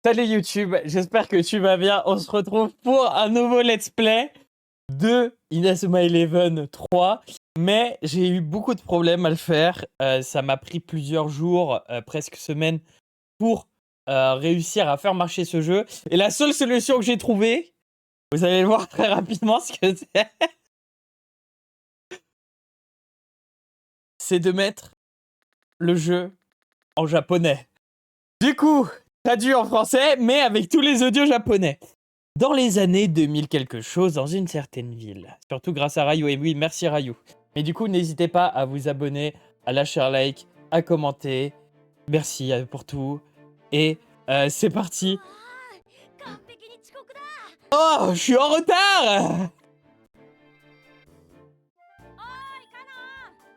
Salut YouTube, j'espère que tu vas bien. On se retrouve pour un nouveau let's play de Inazuma Eleven 3. Mais j'ai eu beaucoup de problèmes à le faire. Ça m'a pris plusieurs jours, presque semaines, pour réussir à faire marcher ce jeu. Et la seule solution que j'ai trouvée, vous allez le voir très rapidement ce que c'est, c'est de mettre le jeu en japonais. Du coup, traduit en français, mais avec tous les audios japonais. Dans les années 2000 quelque chose, dans une certaine ville. Surtout grâce à Rayou. Et oui, merci Rayou. Mais du coup, n'hésitez pas à vous abonner, à lâcher un like, à commenter. Merci pour tout. Et c'est parti. Oh, je suis en retard.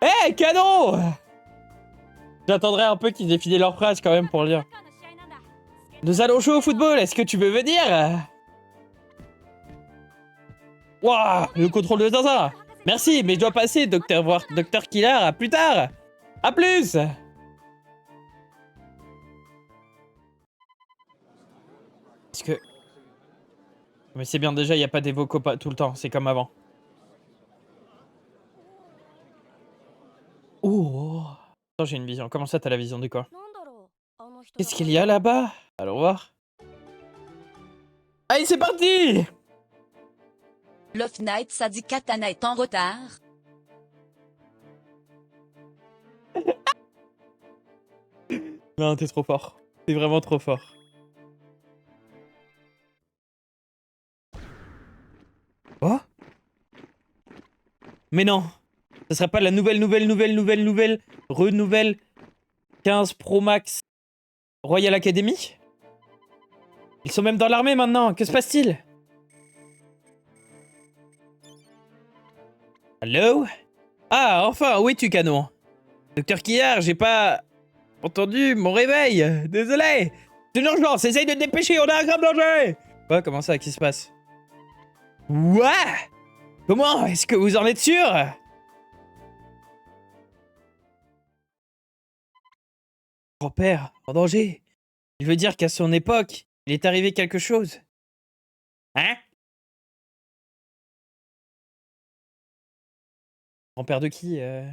Eh, hey, canon. J'attendrai un peu qu'ils aient fini leur phrase quand même pour lire. Nous allons jouer au football, est-ce que tu veux venir? Waouh, le contrôle de Zaza. Merci, mais je dois passer, docteur, voir Docteur Killer, à plus tard. À plus. Est-ce que... Mais c'est bien, déjà, il n'y a pas des vocaux tout le temps, c'est comme avant. Oh. Attends, j'ai une vision. Comment ça, t'as la vision de quoi? Qu'est-ce qu'il y a là-bas? Allons voir. Allez, c'est parti. Love Knight, ça dit Katana est en retard. Non, t'es trop fort. T'es vraiment trop fort. Oh? Mais non. Ça serait pas la nouvelle 15 Pro Max Royal Academy? Ils sont même dans l'armée maintenant. Que se passe-t-il? Allô? Ah, enfin, où es-tu, canon? Docteur Killard, j'ai pas entendu mon réveil. Désolé. C'est une urgence, essaye de te dépêcher, on a un grave danger. Quoi, comment ça, qu'est-ce qui se passe? What? Comment? Est-ce que vous en êtes sûr? Grand-père, en danger. Il veut dire qu'à son époque, il est arrivé quelque chose. Hein? Grand-père de qui? Et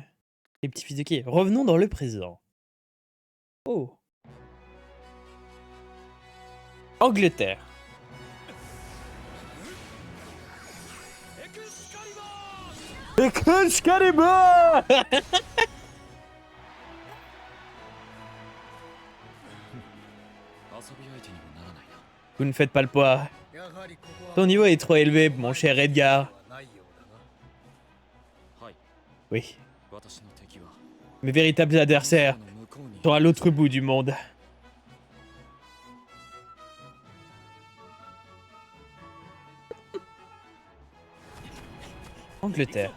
petit-fils de qui? Revenons dans le présent. Oh. Angleterre. Excalibur! Vous ne faites pas le poids. Ton niveau est trop élevé, mon cher Edgar. Oui. Mes véritables adversaires sont à l'autre bout du monde. Angleterre.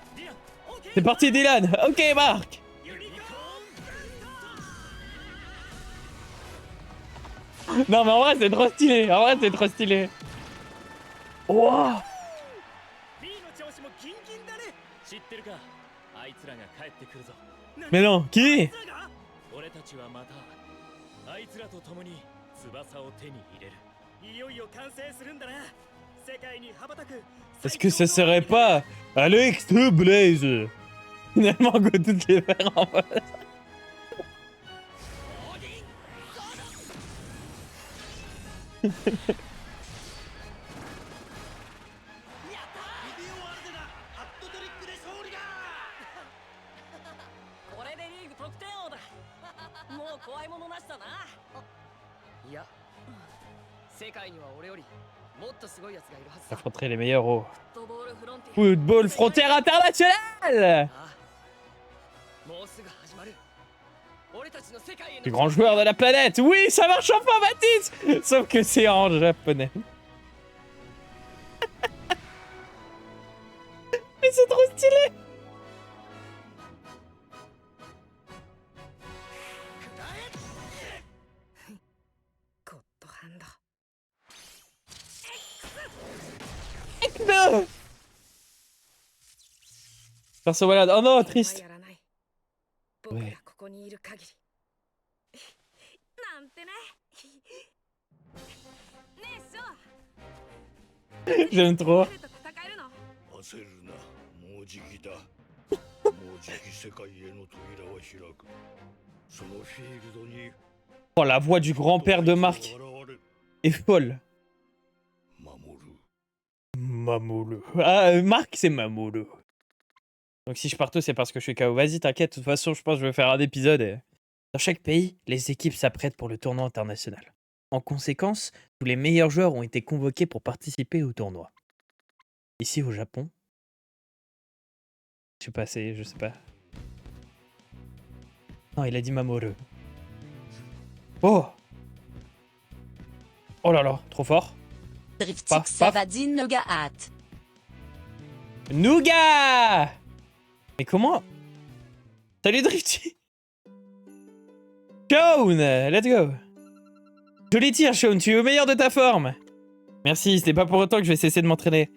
C'est parti, Dylan. Ok, Marc. Non, mais en vrai, c'est trop stylé. En vrai, c'est trop stylé. Wow. Mais non, qui? Est-ce que ça serait pas Alex the Blaze? Finalement, go toutes les faire en face. Affronterait les meilleurs au Football Frontière International. Le grand joueur de la planète. Oui, ça marche enfin, Baptiste. Sauf que c'est en japonais. Mais c'est trop stylé. Non. Perso malade. Oh non, triste. Ouais. J'aime trop. 焦るな、もうじきだ。もうじき世界への扉は開く。そのフィールドに Oh, la voix du grand-père de Marc 現れる。 est folle. 守る。 Mamoulou. Ah, Marc, c'est Mamoulou. Donc si je pars tôt, c'est parce que je suis KO. Vas-y, t'inquiète. De toute façon, je pense que je vais faire un épisode. Dans chaque pays, les équipes s'apprêtent pour le tournoi international. En conséquence, tous les meilleurs joueurs ont été convoqués pour participer au tournoi. Ici, au Japon... Je sais pas, je sais pas. Non, il a dit Mamoru. Oh! Oh là là, trop fort. Driftik Paf, paf. Savadi Nogahat. Nougat! Mais comment? Salut Drifty! Shaun! Let's go! Joli tir, Shaun, tu es au meilleur de ta forme! Merci, c'était pas pour autant que je vais cesser de m'entraîner.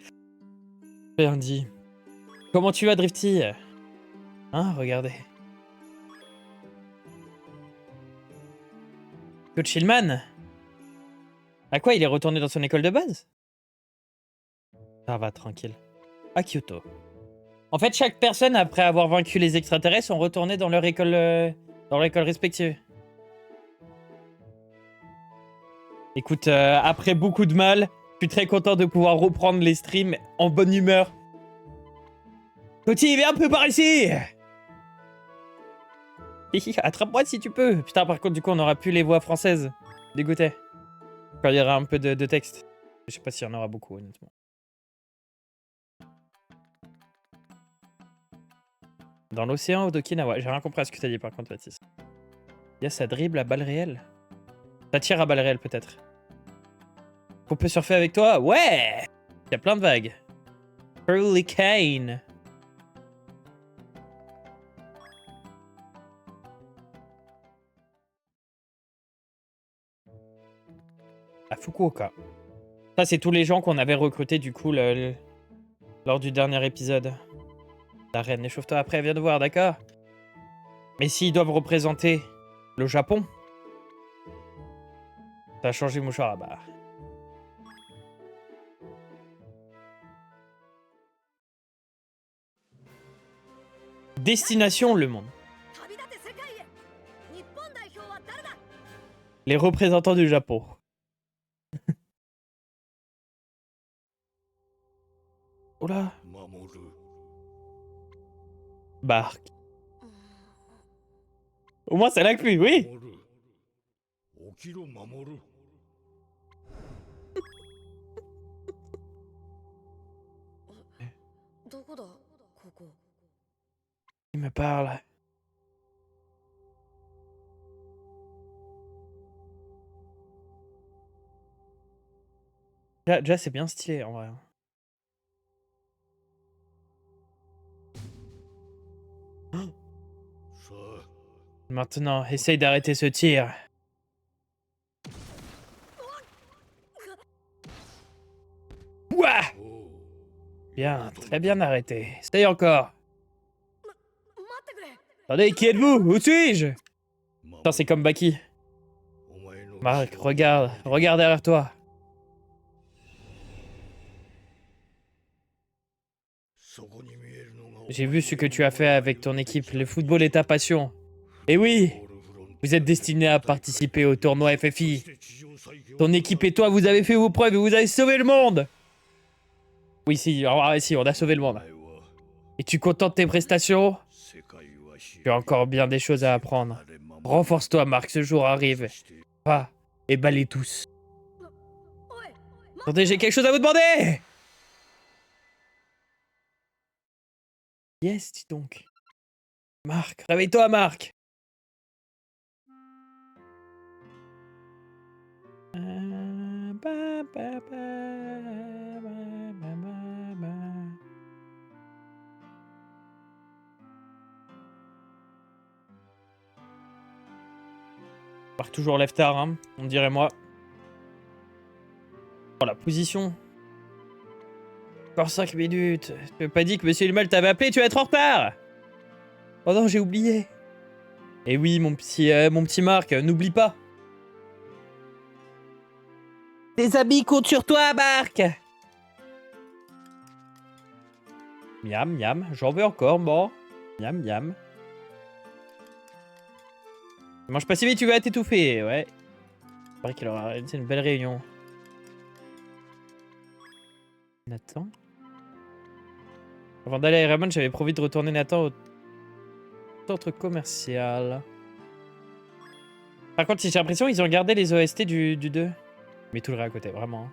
Bien dit. Comment tu vas, Drifty? Hein, regardez. Coach Hillman? À quoi, il est retourné dans son école de base? Ça va, tranquille. À Kyoto. En fait, chaque personne, après avoir vaincu les extraterrestres, sont retournés dans leur école respective. Écoute, après beaucoup de mal, je suis très content de pouvoir reprendre les streams en bonne humeur. Coty, viens un peu par ici! Attrape-moi si tu peux. Putain, par contre, du coup, on n'aura plus les voix françaises. Dégoûté. Quand il y aura un peu de texte. Je sais pas s'il y en aura beaucoup, honnêtement. Dans l'océan d'Okinawa. J'ai rien compris à ce que t'as dit, par contre, Baptiste. Il y a ça dribble à balles réelles. Ça tire à balles réelles, peut-être. On peut surfer avec toi? Ouais! Il y a plein de vagues. Hurricane. À Fukuoka. Ça, c'est tous les gens qu'on avait recrutés, du coup, lors du dernier épisode. La reine, échauffe-toi après, viens de voir, d'accord? Mais s'ils doivent représenter le Japon, ça a changé mouchoir, bah... Destination le monde. Les représentants du Japon. Oula. 守る。 Bark. Au moins, ça l'a plu, oui. 守る。起きろ、守る。 Il me parle. Déjà, c'est bien stylé, en vrai. Maintenant, essaye d'arrêter ce tir. Ouah! Bien, très bien arrêté. Essaye encore. Attendez, qui êtes-vous? Où suis-je? Putain, c'est comme Baki. Marc, regarde derrière toi. J'ai vu ce que tu as fait avec ton équipe. Le football est ta passion. Et oui, vous êtes destiné à participer au tournoi FFI. Ton équipe et toi, vous avez fait vos preuves et vous avez sauvé le monde. Oui, si, on a sauvé le monde. Es-tu content de tes prestations? Tu as encore bien des choses à apprendre. Renforce-toi, Marc, ce jour arrive. Va et balaye tous. Attendez, j'ai quelque chose à vous demander! Yes, dis donc. Marc, réveille-toi, Marc. Marc toujours lève tard, hein, on dirait moi. Oh, la position. Encore 5 minutes. Tu m'as pas dit que Monsieur Hillman t'avait appelé, tu vas être en retard. Oh non, j'ai oublié. Eh oui, mon petit Marc, n'oublie pas. Tes habits comptent sur toi, Marc. Miam, miam. J'en veux encore, moi. Miam, miam. Mange pas si vite, tu vas t'étouffer. Ouais. C'est vrai qu'il aura c'est une belle réunion. Nathan. Avant d'aller à Raymond, j'avais promis de retourner Nathan au centre commercial. Par contre, j'ai l'impression qu'ils ont gardé les OST du 2. Mais tout le reste à côté, vraiment.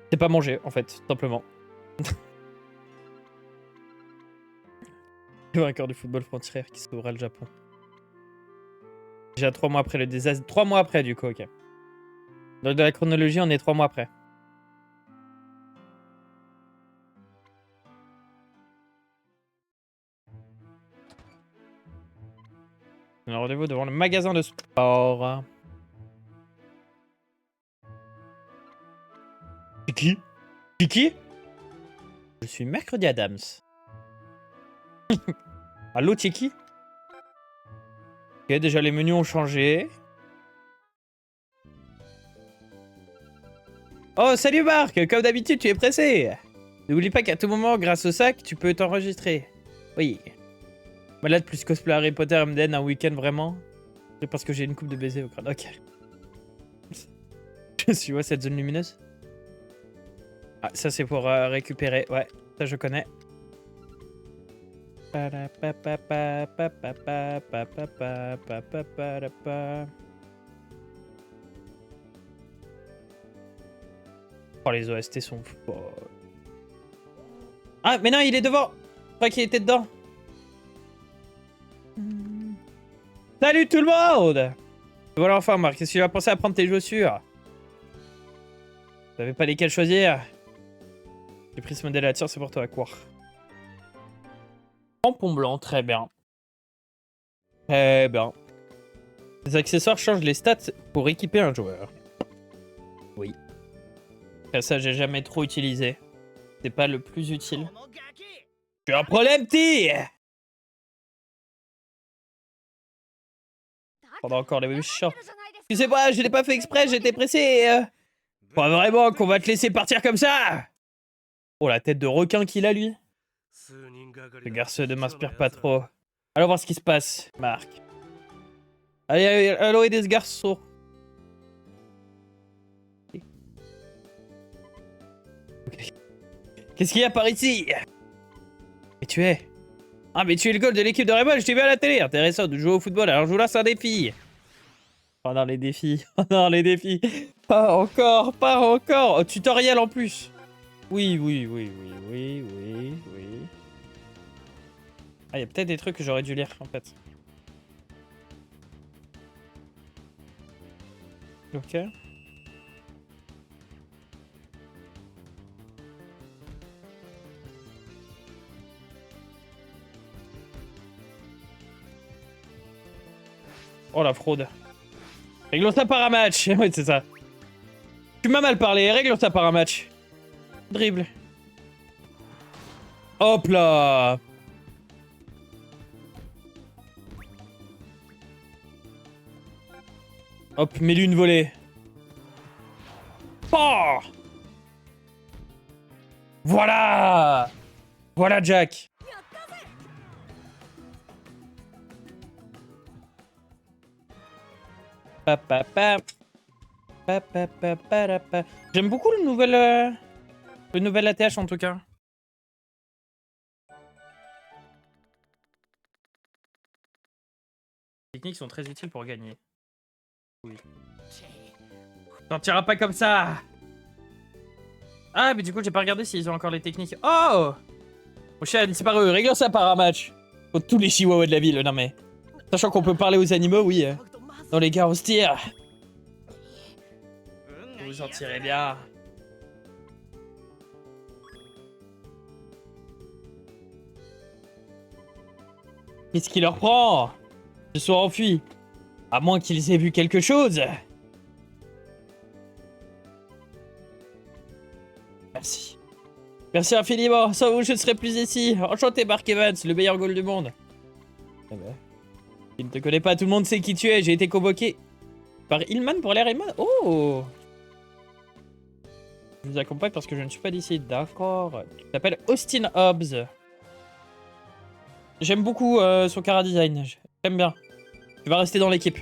C'est pas mangé, en fait, simplement. Le vainqueur du football frontière qui sauvera le Japon. Déjà 3 mois après le désastre. 3 mois après, du coup, ok. Dans la chronologie, on est 3 mois après. On a rendez-vous devant le magasin de sport. C'est qui? C'est qui? Je suis Mercredi Adams. Allô, c'est qui? Ok, déjà les menus ont changé. Oh, salut Marc! Comme d'habitude, tu es pressé. N'oublie pas qu'à tout moment, grâce au sac, tu peux t'enregistrer. Oui. Malade plus cosplay Harry Potter me donne un week-end vraiment. C'est parce que j'ai une coupe de baiser au crâne. Ok. Je suis où cette zone lumineuse? Ah, ça c'est pour récupérer. Ouais, ça je connais. Oh, les OST sont forts. Ah, mais non, il est devant. Je crois qu'il était dedans. Salut tout le monde! Voilà enfin Marc, qu'est-ce que tu vas penser à prendre tes chaussures? Vous savez pas lesquelles choisir? J'ai pris ce modèle là, tiens, c'est pour toi, quoi. Tampon blanc, très bien. Très bien. Les accessoires changent les stats pour équiper un joueur. Oui. Après ça, j'ai jamais trop utilisé. C'est pas le plus utile. Tu as un problème, T! Pendant encore les mêmes chiants. Excusez-moi, je l'ai pas fait exprès, j'étais pressé. Pas vraiment qu'on va te laisser partir comme ça. Oh, la tête de requin qu'il a, lui. Ce garçon ne m'inspire pas trop. Allons voir ce qui se passe, Marc. Allez, allez, allons aider ce garçon. Okay. Qu'est-ce qu'il y a par ici? Et tu es... Ah, mais tu es le goal de l'équipe de Rebel, je t'ai vu à la télé. Intéressant de jouer au football, alors je vous lance un défi. Oh non, les défis. Oh non, les défis. Pas encore, pas encore. Oh, tutoriel en plus. Oui, oui, oui, oui, oui, oui, oui. Ah, il y a peut-être des trucs que j'aurais dû lire, en fait. Ok. Oh, la fraude. Réglons ça par un match. Oui, c'est ça. Tu m'as mal parlé. Réglons ça par un match. Dribble. Hop là. Hop, mets-lui une volée. Oh, voilà. Voilà, Jack. J'aime beaucoup le nouvel ATH en tout cas. Les techniques sont très utiles pour gagner. Oui. T'en tireras pas comme ça. Ah, mais du coup, j'ai pas regardé s'ils ont encore les techniques. Oh, mon chien a disparu. Réglons ça par un match. Contre tous les chihuahuas de la ville. Non mais... Sachant qu'on peut parler aux animaux, oui. Non les gars, on se tire. Vous en tirez bien. Qu'est-ce qui leur prend? Ils se sont enfuis. À moins qu'ils aient vu quelque chose. Merci. Merci infiniment. Sans vous, je ne serais plus ici. Enchanté, Mark Evans, le meilleur goal du monde. Ah bah. Il ne te connaît pas, tout le monde sait qui tu es. J'ai été convoqué par Hillman pour l'air Hillman. Oh! Je vous accompagne parce que je ne suis pas d'ici. D'accord. Tu t'appelles Austin Hobbs. J'aime beaucoup son cara design. J'aime bien. Tu vas rester dans l'équipe.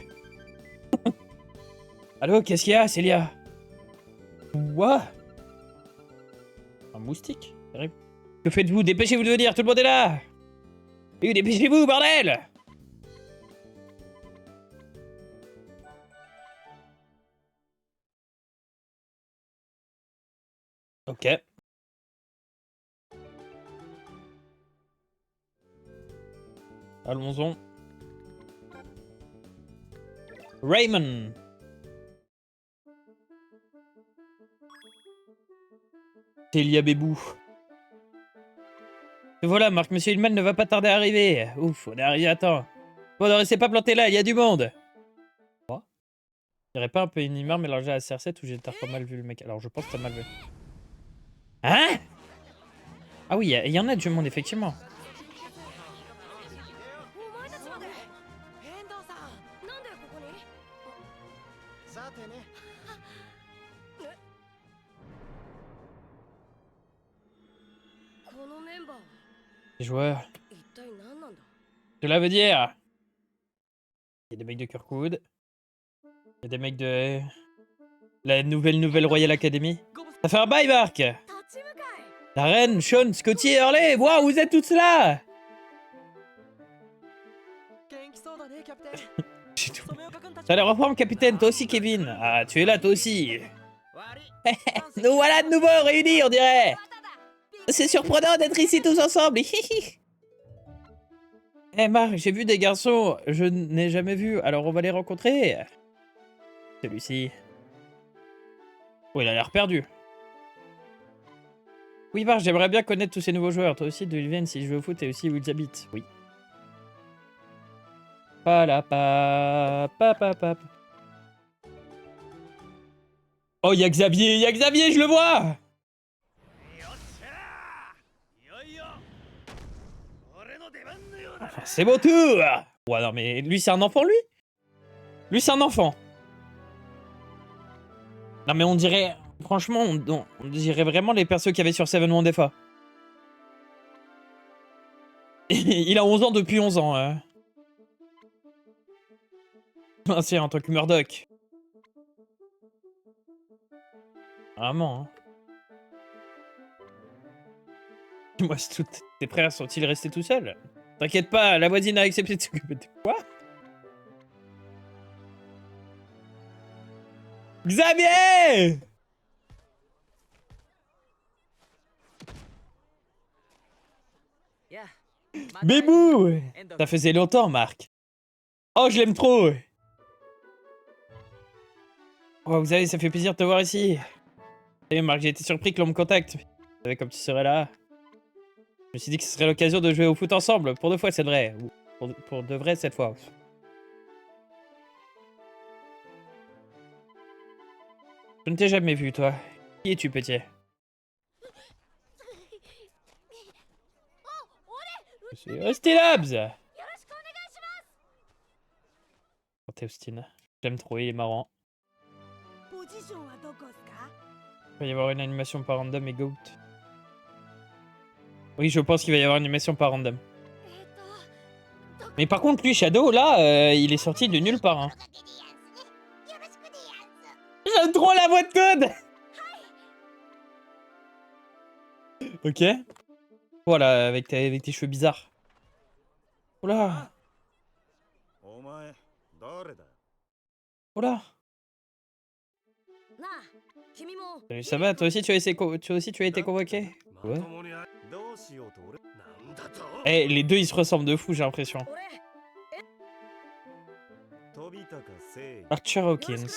Allô, qu'est-ce qu'il y a, Célia? Quoi? Un moustique? Terrible. Que faites-vous? Dépêchez-vous de venir, tout le monde est là! Oui, dépêchez-vous, bordel! Ok. Allons-y. Raymond. Célia Bébou. Et voilà, Marc, Monsieur Hillman ne va pas tarder à arriver. Ouf, on est arrivé à temps. Bon, ne restez pas planté là, il y a du monde. Quoi? Il n'y aurait pas un peu une humeur mélangée à CR7 ou j'ai pas mal vu le mec? Alors, je pense que t'as mal vu. Hein? Ah oui, il y en a du monde, effectivement. Les joueurs. Cela veut dire... Il y a des mecs de Kirkwood. Il y a des mecs de... La nouvelle Royal Academy. Ça fait un bail, Marc! La reine, Sean, Scotty et Hurley! Waouh, vous êtes tous là! J'ai tout. Ça les reprendre, capitaine, toi aussi, Kevin. Ah, tu es là, toi aussi. Nous voilà de nouveau réunis, on dirait. C'est surprenant d'être ici tous ensemble. Eh Marc, j'ai vu des garçons, je n'ai jamais vu, alors on va les rencontrer. Celui-ci. Oh, il a l'air perdu. Oui, Marc, j'aimerais bien connaître tous ces nouveaux joueurs. Toi aussi, d'où ils viennent, si je joue au foot, et aussi où ils habitent. Oui. Oh, il y a Xavier, je le vois! C'est mon tour! Ouais, non, mais lui, c'est un enfant, lui? Lui, c'est un enfant. Non, mais on dirait... Franchement, on dirait vraiment les persos qu'il y avait sur Seven Wonderful. Il a 11 ans depuis 11 ans. Ah, c'est en tant que Murdoch. Vraiment, hein. Moi, tes frères sont-ils restés tout seuls? T'inquiète pas, la voisine a accepté de s'occuper de... Quoi? Xavier! Bébou! Ça faisait longtemps, Marc. Oh, je l'aime trop! Oh, vous savez, ça fait plaisir de te voir ici. Salut, Marc, j'ai été surpris que l'on me contacte. Tu savais comme tu serais là. Je me suis dit que ce serait l'occasion de jouer au foot ensemble. Pour 2 fois, c'est vrai. Pour de vrai, cette fois. Je ne t'ai jamais vu, toi. Qui es-tu, petit? C'est Austin Hobbs! Oh, t'es Austin. J'aime trop, il est marrant. Il va y avoir une animation par random et GOAT. Oui, je pense qu'il va y avoir une animation par random. Mais par contre, lui, Shadow, là, il est sorti de nulle part. Hein. J'aime trop la voix de Toad! Ok. Voilà, avec tes cheveux bizarres. Oula! Oula! Salut, ça va? Toi aussi, tu as été convoqué? Ouais. Eh, les deux, ils se ressemblent de fou, j'ai l'impression. Archer Hawkins.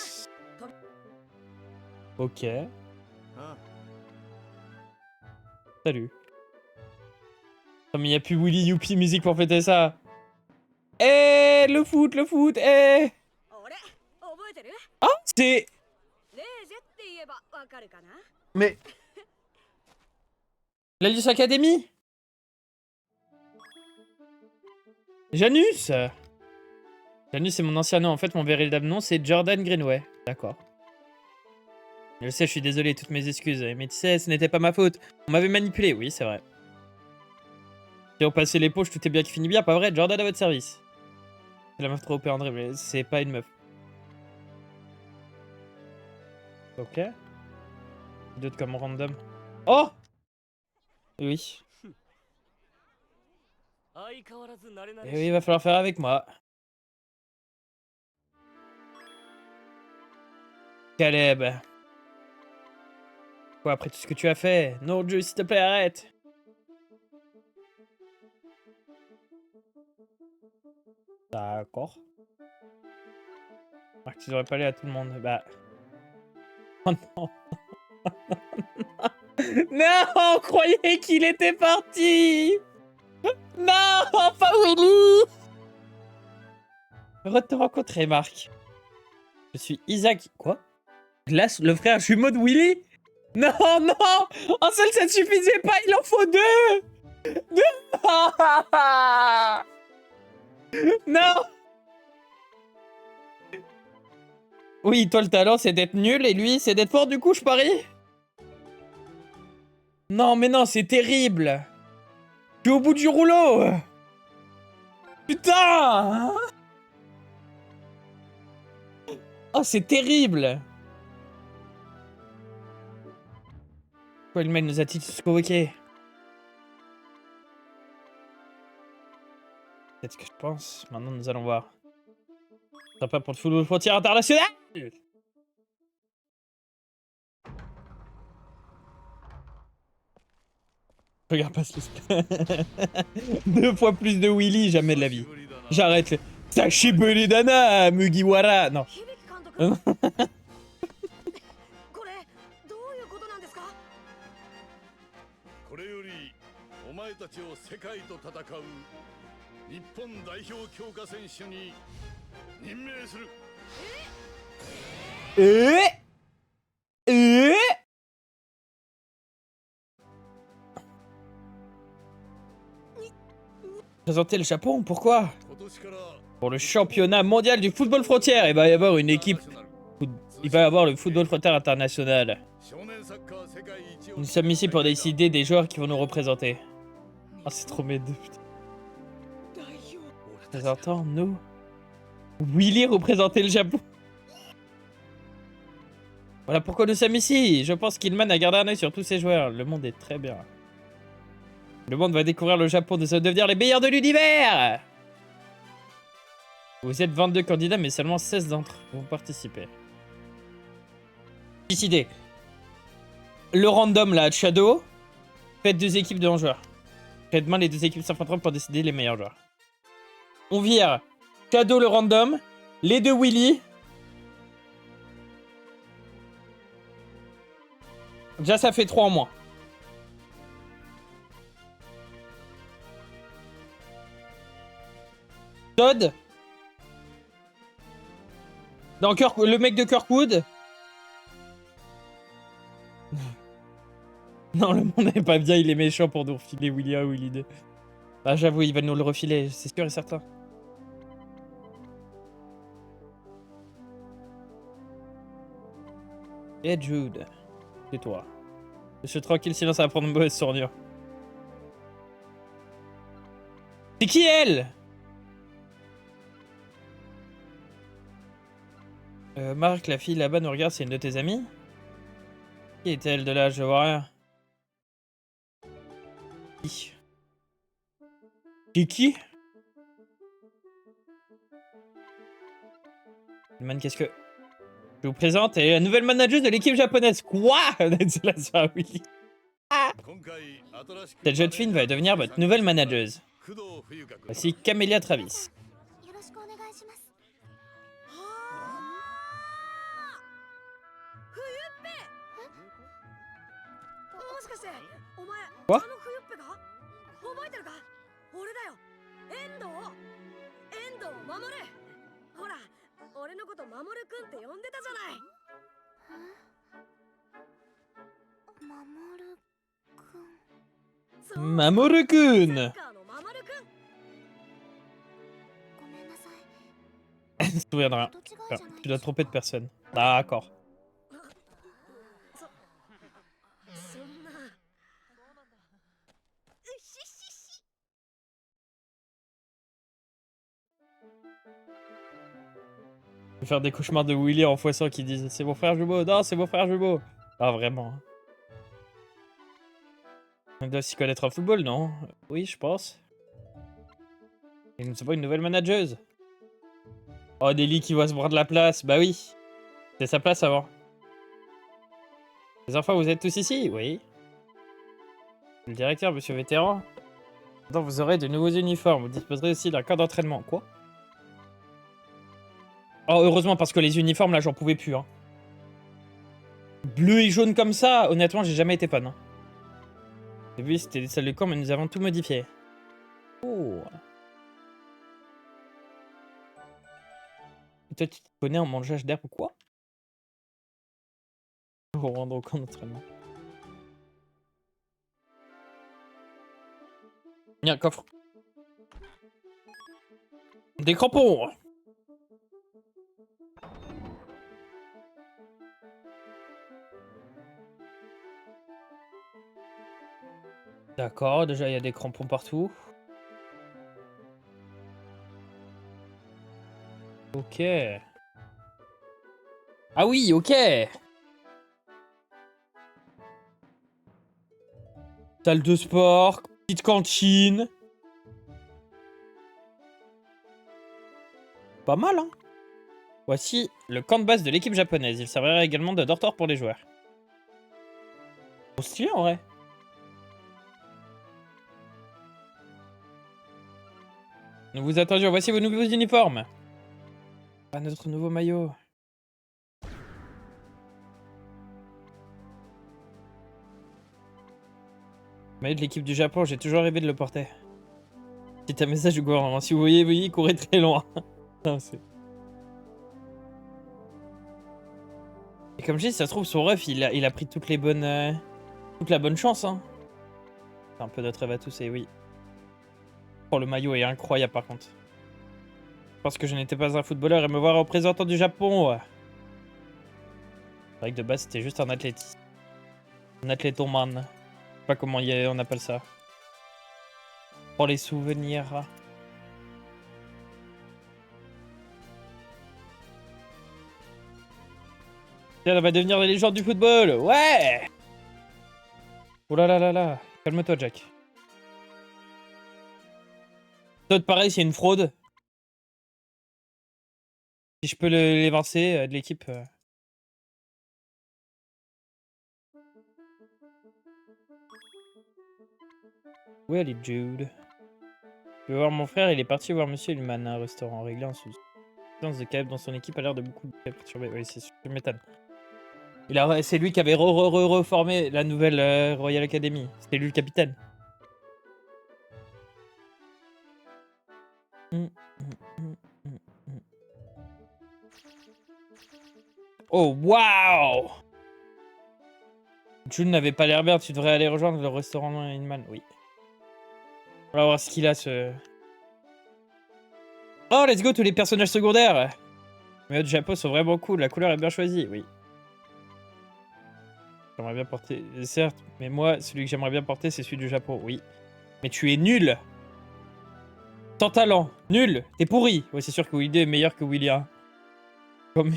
Ok. Salut. Non mais y'a plus Willy Youpi musique pour fêter ça. Eh, le foot, eh. Ah, c'est... Mais... L'Alice Academy? Janus? Janus, c'est mon ancien nom. En fait, mon véritable nom, c'est Jordan Greenway. D'accord. Je sais, je suis désolé, toutes mes excuses. Mais tu sais, ce n'était pas ma faute. On m'avait manipulé, oui, c'est vrai. Si on passait les poches, tout est bien qui finit bien, pas vrai? Jordan à votre service. C'est la meuf trop OP André, mais c'est pas une meuf. Ok. D'autres comme random. Oh! Oui. Et oui, il va falloir faire avec moi. Caleb. Quoi, après tout ce que tu as fait? Non, Dieu, s'il te plaît, arrête. D'accord. Alors qu'ils auraient pas allé à tout le monde. Bah. Oh non. Non, on croyait qu'il était parti. Non, pas Willy. Heureux de te rencontrer, Marc. Je suis Isaac. Quoi? Glace, le frère jumeau de Willy? Non, non. Un seul, ça ne suffisait pas. Il en faut deux. Deux. Non. Oui, toi, le talent, c'est d'être nul. Et lui, c'est d'être fort, du coup, je parie. Non, mais non, c'est terrible. Je suis au bout du rouleau. Putain. Oh, c'est terrible. Pourquoi le mec nous a-t-il tous convoqués? C'est ce que je pense. Maintenant, nous allons voir. Sympa pour le football frontière internationale. Regarde pas ce Deux fois plus de Willy, jamais de la vie. J'arrête. Sashiburi dana, Mugiwara. Non. これよりお前たちを世界と戦う日本代表強化選手に任命する。Présenter le Japon, pourquoi? Pour le championnat mondial du football frontière, il va y avoir une équipe. Il va y avoir le football frontière international. Nous sommes ici pour décider des joueurs qui vont nous représenter. Oh, c'est trop mes deux, putain. Représentant, nous. Willy représenter le Japon. Voilà pourquoi nous sommes ici. Je pense qu'Illman a gardé un œil sur tous ses joueurs. Le monde est très bien. Le monde va découvrir le Japon. Nous allons devenir les meilleurs de l'univers. Vous êtes 22 candidats, mais seulement 16 d'entre eux vont participer. Décidé. Le random là, Shadow. Faites 2 équipes de 11 joueurs. Demain, les 2 équipes s'affronteront pour décider les meilleurs joueurs. On vire Shadow le random. Les 2 Willy. Déjà, ça fait 3 en moins. Todd. Dans le mec de Kirkwood. Non, le monde n'est pas bien, il est méchant pour nous refiler Willy 1 ou Willy 2. Bah j'avoue, il va nous le refiler, c'est sûr et certain. Et Jude, c'est toi. Je suis tranquille, sinon ça va prendre une mauvaise tournure. C'est qui elle? Marc, la fille là-bas nous regarde, c'est une de tes amies? Qui est-elle de là? Je vois rien. Qui? Man, qu'est-ce que... Je vous présente la nouvelle manageuse de l'équipe japonaise. Quoi? C'est la soirée Willy. Ah. Cette jeune fille va devenir votre nouvelle manageuse. Voici Camélia Travis. Quoi? Mamoru-kun. Elle ne se souviendra. Tu dois te tromper de personne. D'accord. Je vais faire des cauchemars de Willy en x100 qui disent c'est mon frère jumeau. Non, c'est mon frère jumeau. Ah, vraiment. On doit s'y connaître en football, non? Oui, je pense. Et nous avons une nouvelle manageuse. Oh, Nelly qui va se prendre la place. Bah oui. C'est sa place avant. Les enfants, vous êtes tous ici? Oui. Le directeur, monsieur Vétéran. Donc vous aurez de nouveaux uniformes. Vous disposerez aussi d'un camp d'entraînement. Quoi? Oh, heureusement, parce que les uniformes, là, j'en pouvais plus. Hein. Bleu et jaune comme ça, honnêtement, j'ai jamais été fan. Hein. Au début, c'était des salles de camp, mais nous avons tout modifié. Oh. Et toi, tu te connais en mangeage d'herbe ou quoi? Pour rendre au camp d'entraînement. Il y a un coffre. Des crampons. D'accord, déjà il y a des crampons partout. Ok. Ah oui, ok. Salle de sport, petite cantine. Pas mal, hein. Voici le camp de base de l'équipe japonaise. Il servira également de dortoir pour les joueurs. Trop stylé, en vrai. Nous vous attendions. Voici vos nouveaux uniformes. Ah, notre nouveau maillot. Maillot de l'équipe du Japon, j'ai toujours rêvé de le porter. C'est un message du gouvernement. Si vous voyez, veuillez courir très loin. Non, et comme je dis, ça se trouve, son ref, il a pris toutes les bonnes... toute la bonne chance, hein. C'est un peu notre rêve à tous, et oui. Oh, le maillot est incroyable, par contre. Parce que je n'étais pas un footballeur et me voir représentant du Japon. Ouais. C'est vrai que de base, c'était juste un athlétisme. Un athlétoman. Je sais pas comment on appelle ça. Pour les souvenirs. Tiens, elle va devenir la légende du football. Ouais. Oh là là là là. Calme-toi, Jack. Toi, pareil, s'il y a une fraude. Si je peux l'évincer de l'équipe. Où est Jude? Je vais voir mon frère, il est parti voir Monsieur Human à un restaurant réglé en souci. L'absence de Caleb dans son équipe a l'air de beaucoup perturber. Oui, c'est sûr, je m'étonne. C'est lui qui avait reformé la nouvelle Royal Academy. C'était lui le capitaine. Oh, waouh! June n'avait pas l'air bien, tu devrais aller rejoindre le restaurant Inman. Oui. On va voir ce qu'il a, ce... Oh, let's go, tous les personnages secondaires! Les maillots de Japon sont vraiment cool, la couleur est bien choisie, oui. J'aimerais bien porter... Certes, mais moi, celui que j'aimerais bien porter, c'est celui du Japon, oui. Mais tu es nul! Sans talent, nul! T'es pourri! Ouais, c'est sûr que Willy est meilleur que William. Comme...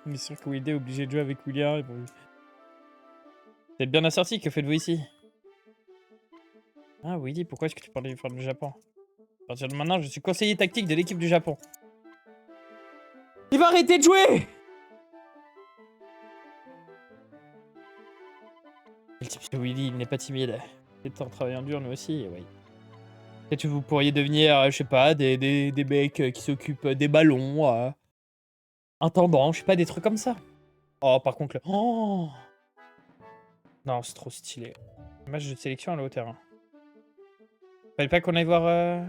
Mais sûr que Willy est obligé de jouer avec William. Vous êtes bien assorti, que faites-vous ici? Ah, Willy, pourquoi est-ce que tu parles du du Japon? À partir de maintenant, je suis conseiller tactique de l'équipe du Japon. Il va arrêter de jouer! Le type de Willy, il n'est pas timide. Il est en travaillant dur, nous aussi, oui. Peut-être que vous pourriez devenir, je sais pas, des mecs qui s'occupent des ballons, intendant, je sais pas, des trucs comme ça. Oh, par contre, le... Oh! Non, c'est trop stylé. Match de sélection à la hauteur. Fallait pas qu'on aille voir...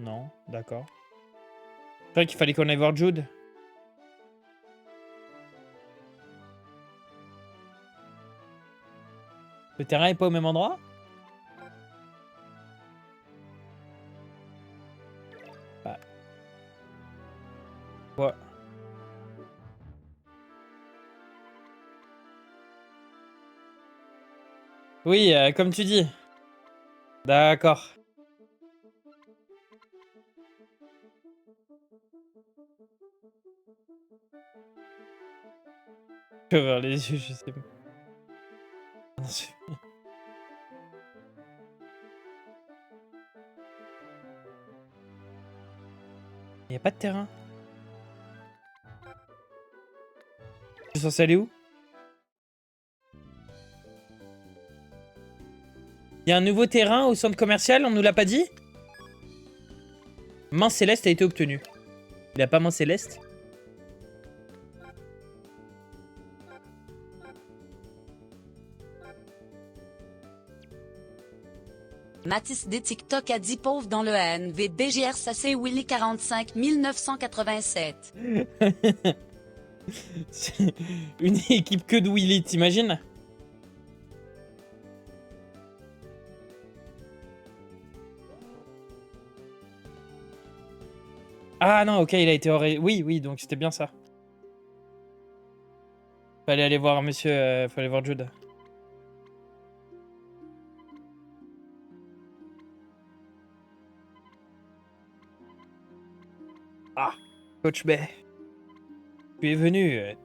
Non, d'accord. Je croyais qu'il fallait qu'on aille voir Jude. Le terrain est pas au même endroit? Bah. Ouais. Oui, comme tu dis. D'accord. Je vais voir les yeux, je sais pas. Non, il y a pas de terrain. Je suis censé aller où? Il y a un nouveau terrain au centre commercial, on nous l'a pas dit? Main céleste a été obtenue. Il a pas main céleste? Mathis des TikTok a dit pauvre dans le ANV BGRSAC Willy 45 1987. C'est une équipe que de Willy, t'imagines? Ah non, ok, il a été oui, oui, donc c'était bien ça. Fallait aller voir monsieur, fallait voir Jude. Ah, Coach Bay. Tu es venu.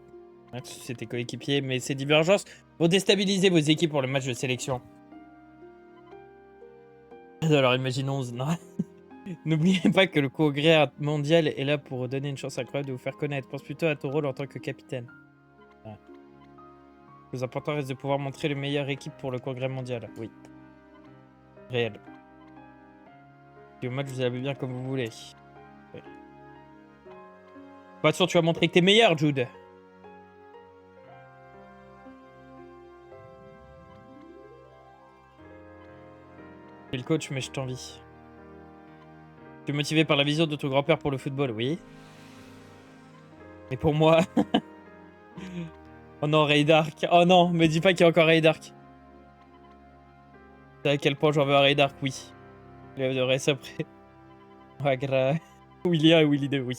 C'était coéquipier, mais ces divergences vont déstabiliser vos équipes pour le match de sélection. Alors imaginons, non. N'oubliez pas que le congrès mondial est là pour donner une chance incroyable de vous faire connaître. Pense plutôt à ton rôle en tant que capitaine. Ouais. Le plus important reste de pouvoir montrer les meilleures équipes pour le congrès mondial. Oui. Réel. Et au match, vous allez bien comme vous voulez. Ouais. De toute façon, tu vas montrer que t'es meilleur, Jude. Je suis le coach, mais je t'envie. Tu es motivé par la vision de ton grand-père pour le football, oui. Et pour moi... Oh non, Ray Dark. Oh non, me dis pas qu'il y a encore Ray Dark. À quel point j'en veux à Ray Dark, oui. Il devrait s'après. Willy 1 et Willy 2, oui.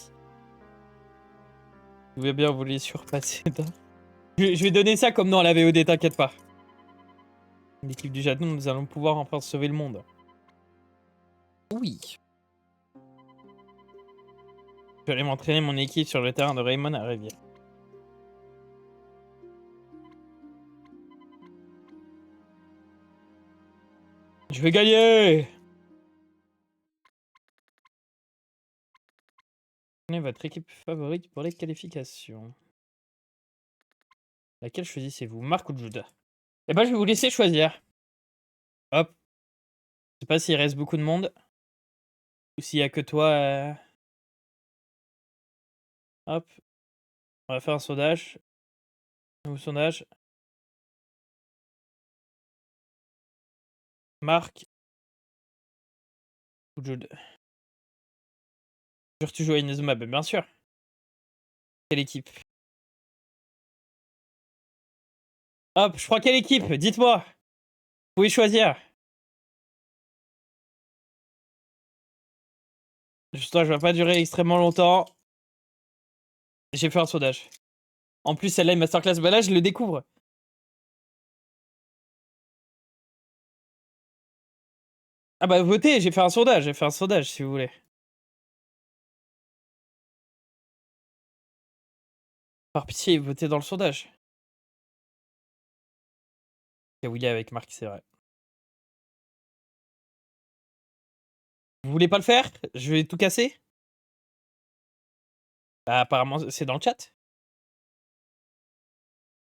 Je vais bien vous les surpasser. Je vais donner ça comme dans la VOD, t'inquiète pas. L'équipe du Jadon, nous allons pouvoir enfin sauver le monde. Oui. Je vais aller m'entraîner mon équipe sur le terrain de Raymond à Rivière. Je vais gagner! Quelle est votre équipe favorite pour les qualifications? Laquelle choisissez-vous? Marc ou Jude? Eh ben, je vais vous laisser choisir. Hop. Je sais pas s'il reste beaucoup de monde. Ou s'il y a que toi. Hop. On va faire un sondage. Nouveau sondage. Marc ou Jude? Tu joues à Inazuma? Ben, bien sûr. Quelle équipe? Hop, je prends quelle équipe? Dites-moi. Vous pouvez choisir. Justement, je vais pas durer extrêmement longtemps. J'ai fait un sondage. En plus, celle-là, une masterclass. Bah là, je le découvre. Ah bah, votez, j'ai fait un sondage. J'ai fait un sondage, si vous voulez. Par pitié, votez dans le sondage. Il y a Willy avec Marc, c'est vrai. Vous voulez pas le faire? Je vais tout casser? Bah, apparemment, c'est dans le chat.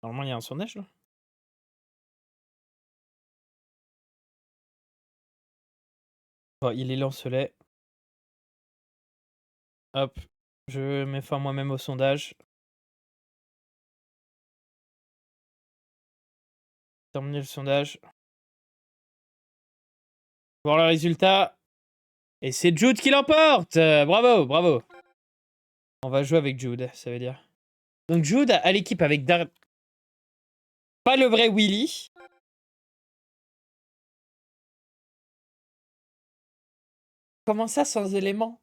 Normalement, il y a un sondage, là. Bon, il est lance-lait. Hop. Je mets fin moi-même au sondage. Terminer le sondage. Voir le résultat. Et c'est Jude qui l'emporte! Bravo, bravo. On va jouer avec Jude, ça veut dire. Donc Jude à l'équipe avec pas le vrai Willy. Comment ça, sans éléments?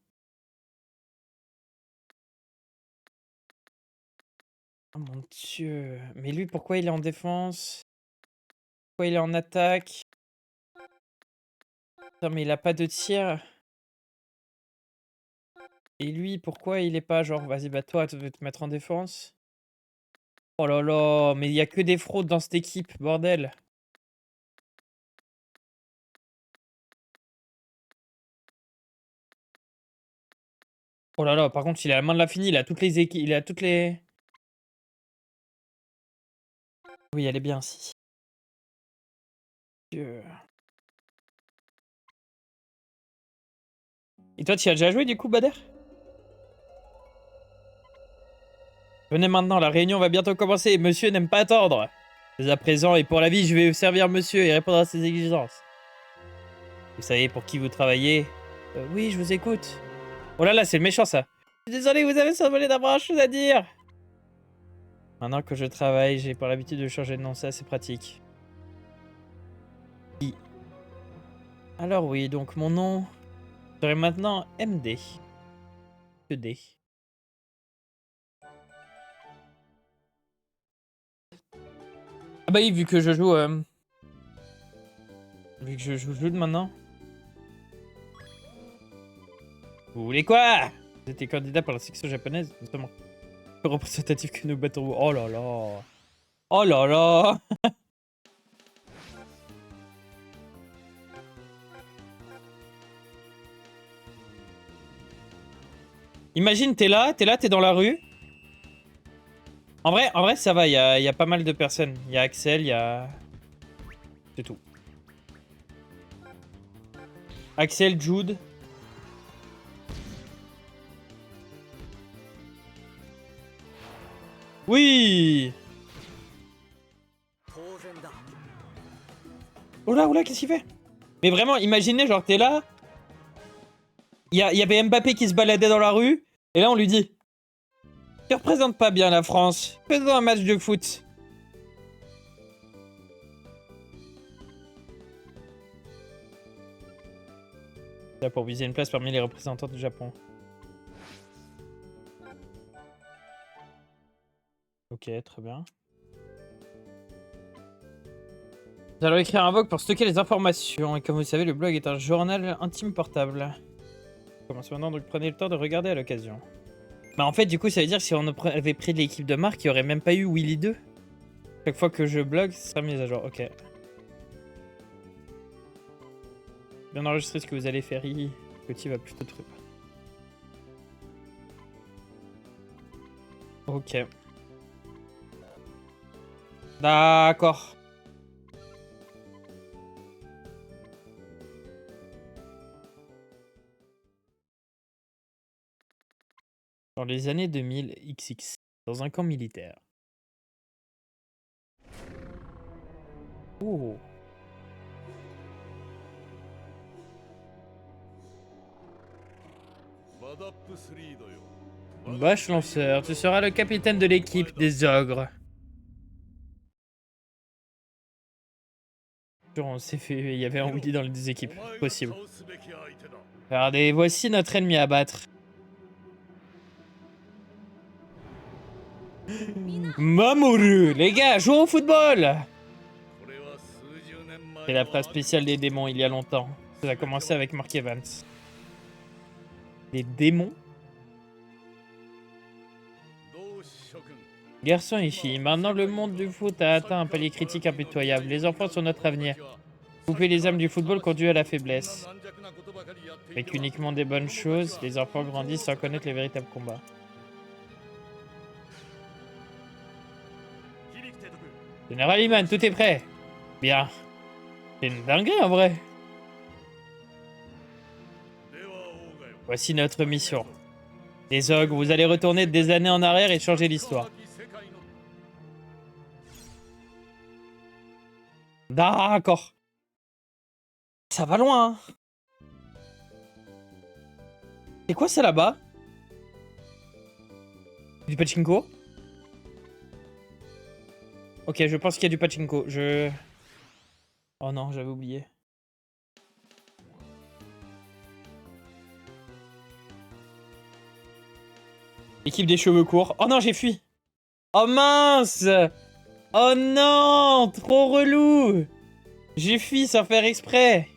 Oh mon dieu. Mais lui, pourquoi il est en défense? Pourquoi il est en attaque? Putain, mais il a pas de tir. Et lui, pourquoi il est pas genre, vas-y, bah toi, tu veux te mettre en défense? Oh là là, mais il y a que des fraudes dans cette équipe, bordel. Oh là là, par contre, il a la main de l'infini, il a toutes les équipes, il a toutes les... Oui, elle est bien, si. Dieu. Et toi, tu y as déjà joué, du coup, Bader? Venez maintenant, la réunion va bientôt commencer. Monsieur n'aime pas attendre. Dès à présent et pour la vie, je vais servir monsieur et répondre à ses exigences. Vous savez pour qui vous travaillez? Oui, je vous écoute. Oh là là, c'est le méchant, ça. Désolé, vous avez survolé d'avoir une chose à dire. Maintenant que je travaille, j'ai pour l'habitude de changer de nom, c'est assez pratique. I. Alors oui, donc mon nom serait maintenant MD. Que D. Ah bah oui, vu que je joue... Vu que je joue maintenant. Vous voulez quoi? Vous étiez candidat pour la section japonaise, justement. Plus représentatif que nous battons. Oh là là. Oh là là. Imagine, t'es là, t'es dans la rue. En vrai, ça va, il y a pas mal de personnes. Il y a Axel, il y a... C'est tout. Axel, Jude. Oui. Oh là, qu'est-ce qu'il fait? Mais vraiment, imaginez, genre, t'es là. Il y avait Mbappé qui se baladait dans la rue. Et là, on lui dit... Tu représentes pas bien la France. Fais-nous un match de foot. Là, pour viser une place parmi les représentants du Japon. Ok, très bien. Nous allons écrire un vogue pour stocker les informations. Et comme vous le savez, le blog est un journal intime portable. Commence maintenant, donc prenez le temps de regarder à l'occasion. Bah en fait, du coup, ça veut dire que si on avait pris de l'équipe de marque, il n'y aurait même pas eu Willy 2. Chaque fois que je blogue, ça sera mis à jour. Ok. Bien enregistrer ce que vous allez faire. Petit va plutôt truc. Ok. D'accord. Dans les années 2000 XX, dans un camp militaire. Oh. Bâche lanceur, tu seras le capitaine de l'équipe des ogres. On s'est fait, il y avait un Willy dans les deux équipes, possible. Regardez, voici notre ennemi à battre. Mamoru, les gars, jouons au football. C'est la phrase spéciale des démons il y a longtemps. Ça a commencé avec Mark Evans. Les démons? Garçons et filles, maintenant le monde du foot a atteint un palier critique impitoyable. Les enfants sont notre avenir. Couper les âmes du football conduit à la faiblesse. Avec uniquement des bonnes choses, les enfants grandissent sans connaître les véritables combats. Général Iman, tout est prêt. Bien. C'est une dinguerie en vrai. Voici notre mission. Les ogres, vous allez retourner des années en arrière et changer l'histoire. D'accord. Ça va loin, hein. C'est quoi ça là-bas? Du pachinko? Ok, je pense qu'il y a du pachinko. Oh non, j'avais oublié. Équipe des cheveux courts. Oh non, j'ai fui. Oh mince. Oh non, trop relou. J'ai fui sans faire exprès.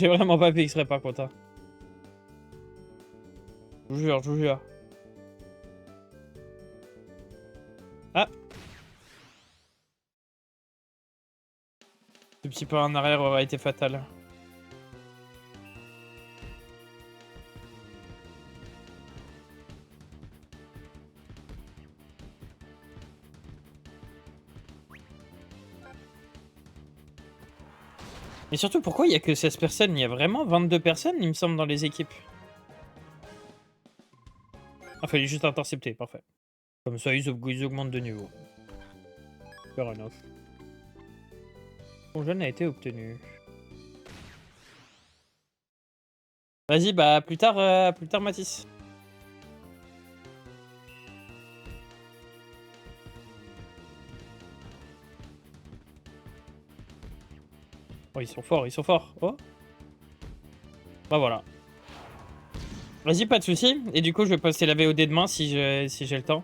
J'ai vraiment pas fait exprès par contre. Hein. Je vous jure, je vous jure. Ah. Ce petit pas en arrière aurait été fatal. Mais surtout, pourquoi il n'y a que 16 personnes? Il y a vraiment 22 personnes, il me semble, dans les équipes. Ah, fallait juste intercepter, parfait. Comme ça, ils augmentent de niveau. Fair enough. Mon jeune a été obtenu. Vas-y, bah, plus tard, Mathis. Oh, ils sont forts, ils sont forts. Oh. Bah voilà. Vas-y, pas de soucis. Et du coup, je vais poster la VOD demain si j'ai le temps.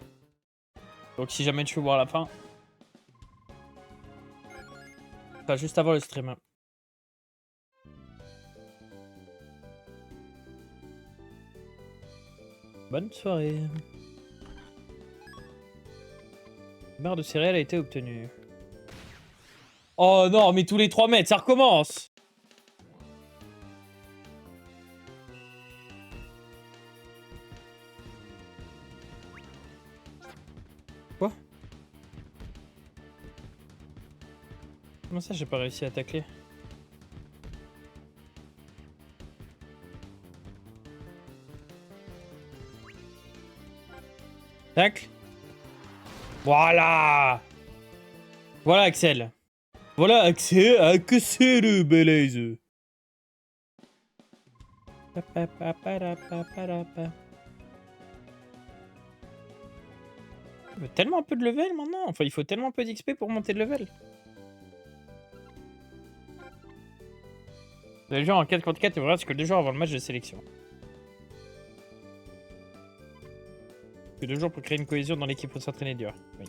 Donc si jamais tu veux voir la fin. Enfin, juste avant le stream. Bonne soirée. Barre de céréales a été obtenue. Oh non, mais tous les 3 mètres, ça recommence. Quoi? Comment ça, j'ai pas réussi à tacler? Tacle. Voilà. Voilà, Axel. Voilà, Axel, belaise. Il faut tellement peu de level maintenant. Enfin, il faut tellement peu d'XP pour monter de level. Vous allez jouer en 4 contre 4 et voilà ce que 2 jours avant le match de sélection. Que 2 jours pour créer une cohésion dans l'équipe pour s'entraîner dur. Oui.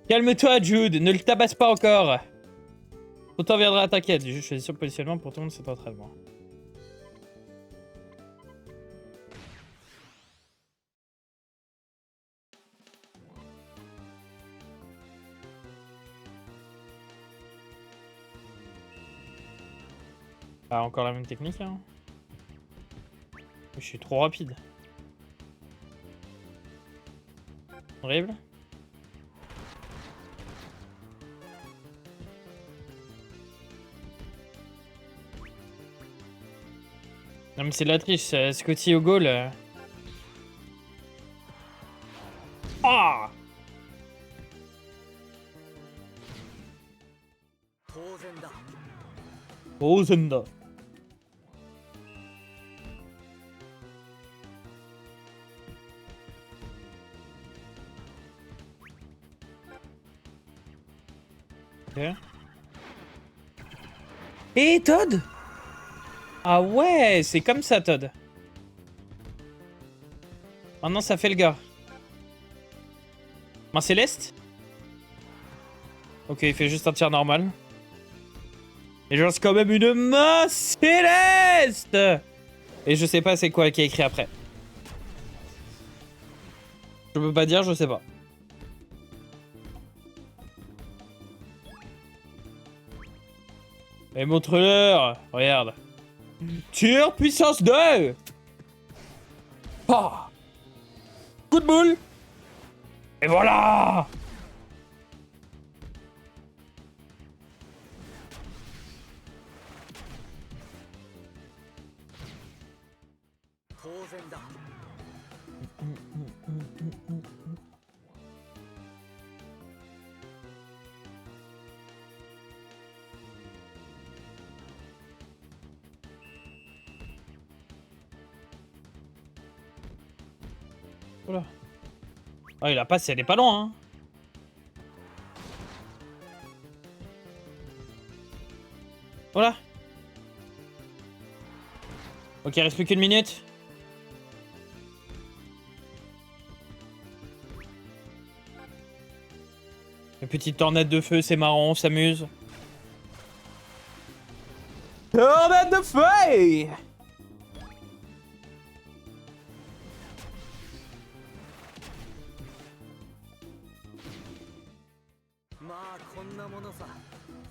Calme-toi, Jude, ne le tabasse pas encore. Tout temps viendra, t'inquiète. J'ai juste choisi sur le positionnement pour tout le monde cet entraînement. Ah, encore la même technique, hein. Je suis trop rapide. Horrible. Non mais c'est de la triche, Scotty au goal. Ah! Rosenda. Ok. Et Todd? Ah ouais, c'est comme ça, Todd. Maintenant, ça fait le gars. Main céleste? Ok, il fait juste un tir normal. Et je lance quand même une main céleste! Et je sais pas c'est quoi qui est écrit après. Je peux pas dire, je sais pas. Et montre-leur! Regarde. Tir puissance 2! Ah! Coup de boule! Et voilà! Oula. Ah, il a passé, elle est pas loin, hein. Voilà. Ok, il reste plus qu'une minute. Une petite tornade de feu, c'est marrant, on s'amuse. Tornade de feu!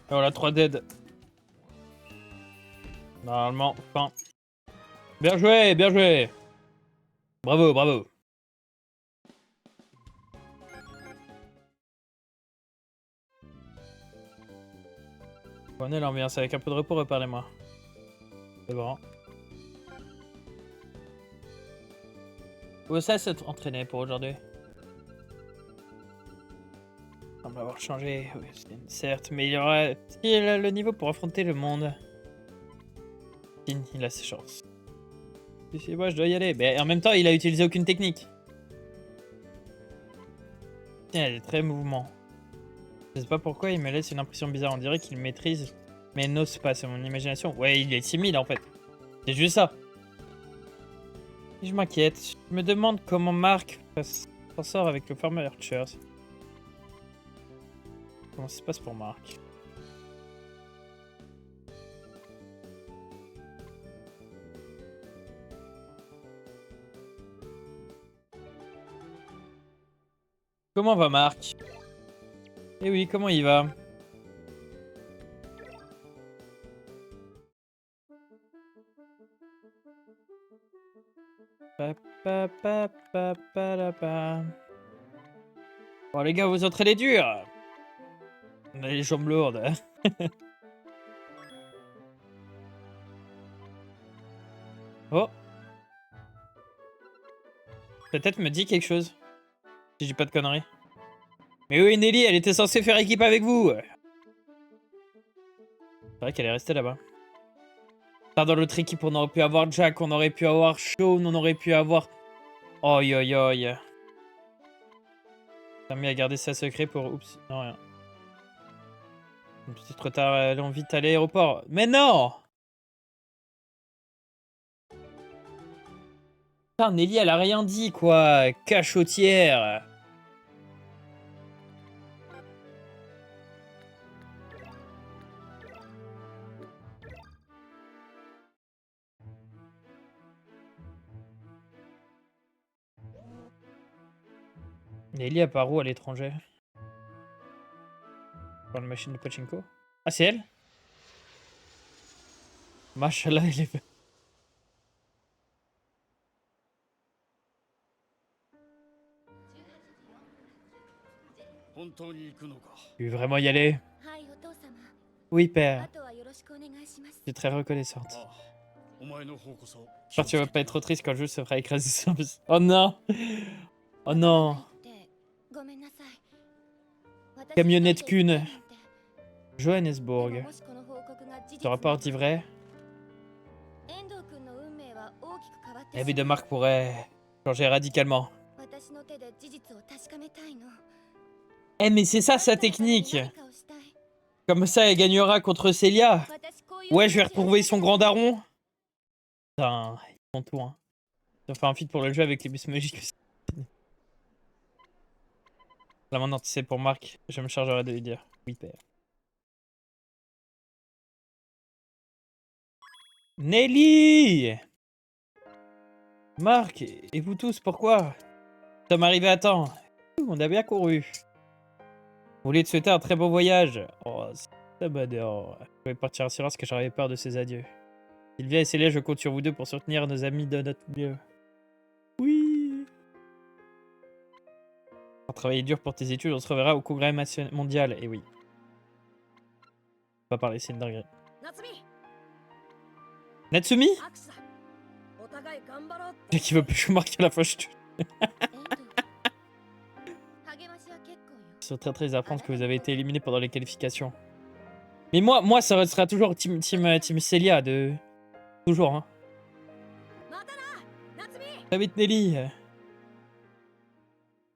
Et voilà, 3 dead. Normalement, fin. Bien joué, bien joué. Bravo, bravo. Prenez l'ambiance, avec un peu de repos, reparlez-moi. C'est bon. Où ça s'est entraîné pour aujourd'hui? On va avoir changé, oui, certes, mais il a le niveau pour affronter le monde. Il a ses chances. Si, moi je dois y aller. Mais en même temps, il a utilisé aucune technique. Tiens, il est très mouvement. Je sais pas pourquoi il me laisse une impression bizarre. On dirait qu'il maîtrise, mais n'ose pas. C'est mon imagination. Ouais, il est timide en fait. C'est juste ça. Et je m'inquiète. Je me demande comment Mark s'en sort avec le Farmer Archers. Comment ça se passe pour Mark? Comment va Mark? Eh oui, comment il va? Bon les gars, vous entraînez dur. On a les jambes lourdes. Oh. Peut-être me dit quelque chose. Si je dis pas de conneries. Mais oui, Nelly, elle était censée faire équipe avec vous. C'est vrai qu'elle est restée là-bas. Dans l'autre équipe, on aurait pu avoir Jack, on aurait pu avoir Shaun, on aurait pu avoir... Oi, oi, oi. T'as mis à garder ça secret pour... Oups, non, rien. Un petit trop tard, allons vite à l'aéroport. Mais non! Putain, Nelly, elle a rien dit, quoi. Cachotière. Nelly, à part où à l'étranger? Dans la machine de pachinko? Ah, c'est elle? Machallah, elle est... Tu veux vraiment y aller? Oui, père. Je suis très reconnaissante. Genre, tu vas pas être trop triste quand le jeu se fera écraser sur le... Oh non! Oh non! Camionnette Kun. Johannesburg. Ce rapport dit vrai? La vie de Mark pourrait changer radicalement. Eh mais c'est ça sa technique! Comme ça elle gagnera contre Célia! Ouais, je vais retrouver son grand daron! Putain, ils font tout hein. Ils ont fait un feat pour le jeu avec les bus magiques. Là maintenant tu sais pour Mark, je me chargerai de lui dire. Oui père. Nelly! Mark, et vous tous, pourquoi? Nous sommes arrivés à temps. On a bien couru. Vous voulez te souhaiter un très bon voyage? Oh, ça m'adore. Je vais partir assurance parce que j'avais peur de ces adieux. Sylvia et Célia, je compte sur vous deux pour soutenir nos amis de notre mieux. Oui. Pour travailler dur pour tes études, on se reverra au congrès mondial. Et oui. On va parler, c'est une dinguerie. Natsumi? Qui veut plus Mark à la fois, je te... Je suis très très à apprendre que vous avez été éliminé pendant les qualifications. Mais moi ça sera toujours team Célia de... Toujours hein. Très vite Nelly.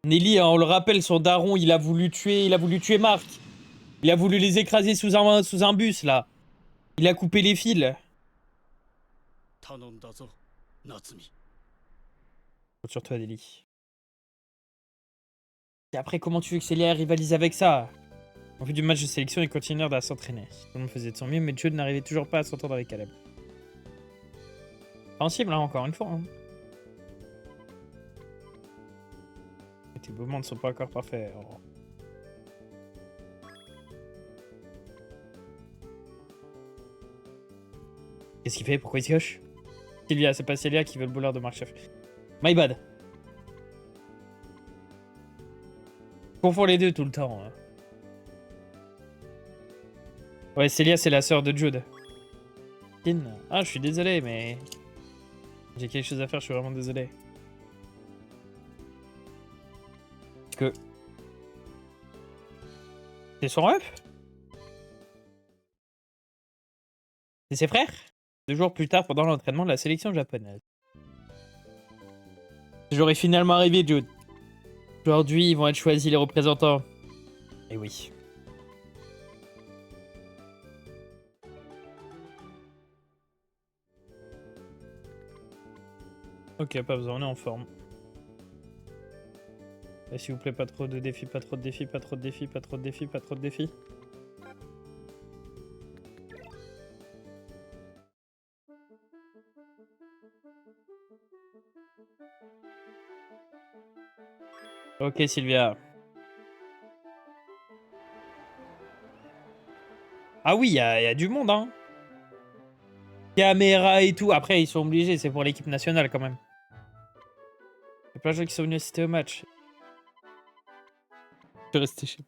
Nelly, hein, on le rappelle, son daron, il a voulu tuer Mark. Il a voulu les écraser sous un bus là. Il a coupé les fils. Compte sur toi Nelly. Et après, comment tu veux que Célia rivalise avec ça? En vue du match de sélection, ils continuèrent à s'entraîner. Tout le monde faisait de son mieux, mais Joe n'arrivait toujours pas à s'entendre avec Caleb. Sensible, hein, encore une fois. Hein. Tes mouvements ne sont pas encore parfaits. Oh. Qu'est-ce qu'il fait? Pourquoi il se coche? Célia, c'est pas Célia qui veut le bowler de Mark Chef. My bad. Je confonds les deux tout le temps. Hein. Ouais, Célia, c'est la sœur de Jude. Ah, je suis désolé, mais... J'ai quelque chose à faire, je suis vraiment désolé. Parce que... C'est son ref? C'est ses frères? 2 jours plus tard, pendant l'entraînement de la sélection japonaise. Ce jour est finalement arrivé, Jude. Aujourd'hui, ils vont être choisis les représentants. Et oui. Ok, pas besoin, on est en forme. Et s'il vous plaît, pas trop de défis, pas trop de défis, pas trop de défis, pas trop de défis, pas trop de défis. Ok, Sylvia. Ah oui, il y a du monde, hein. Caméra et tout. Après, ils sont obligés, c'est pour l'équipe nationale quand même. Il y a plein de gens qui sont venus assister au match. Je vais rester chez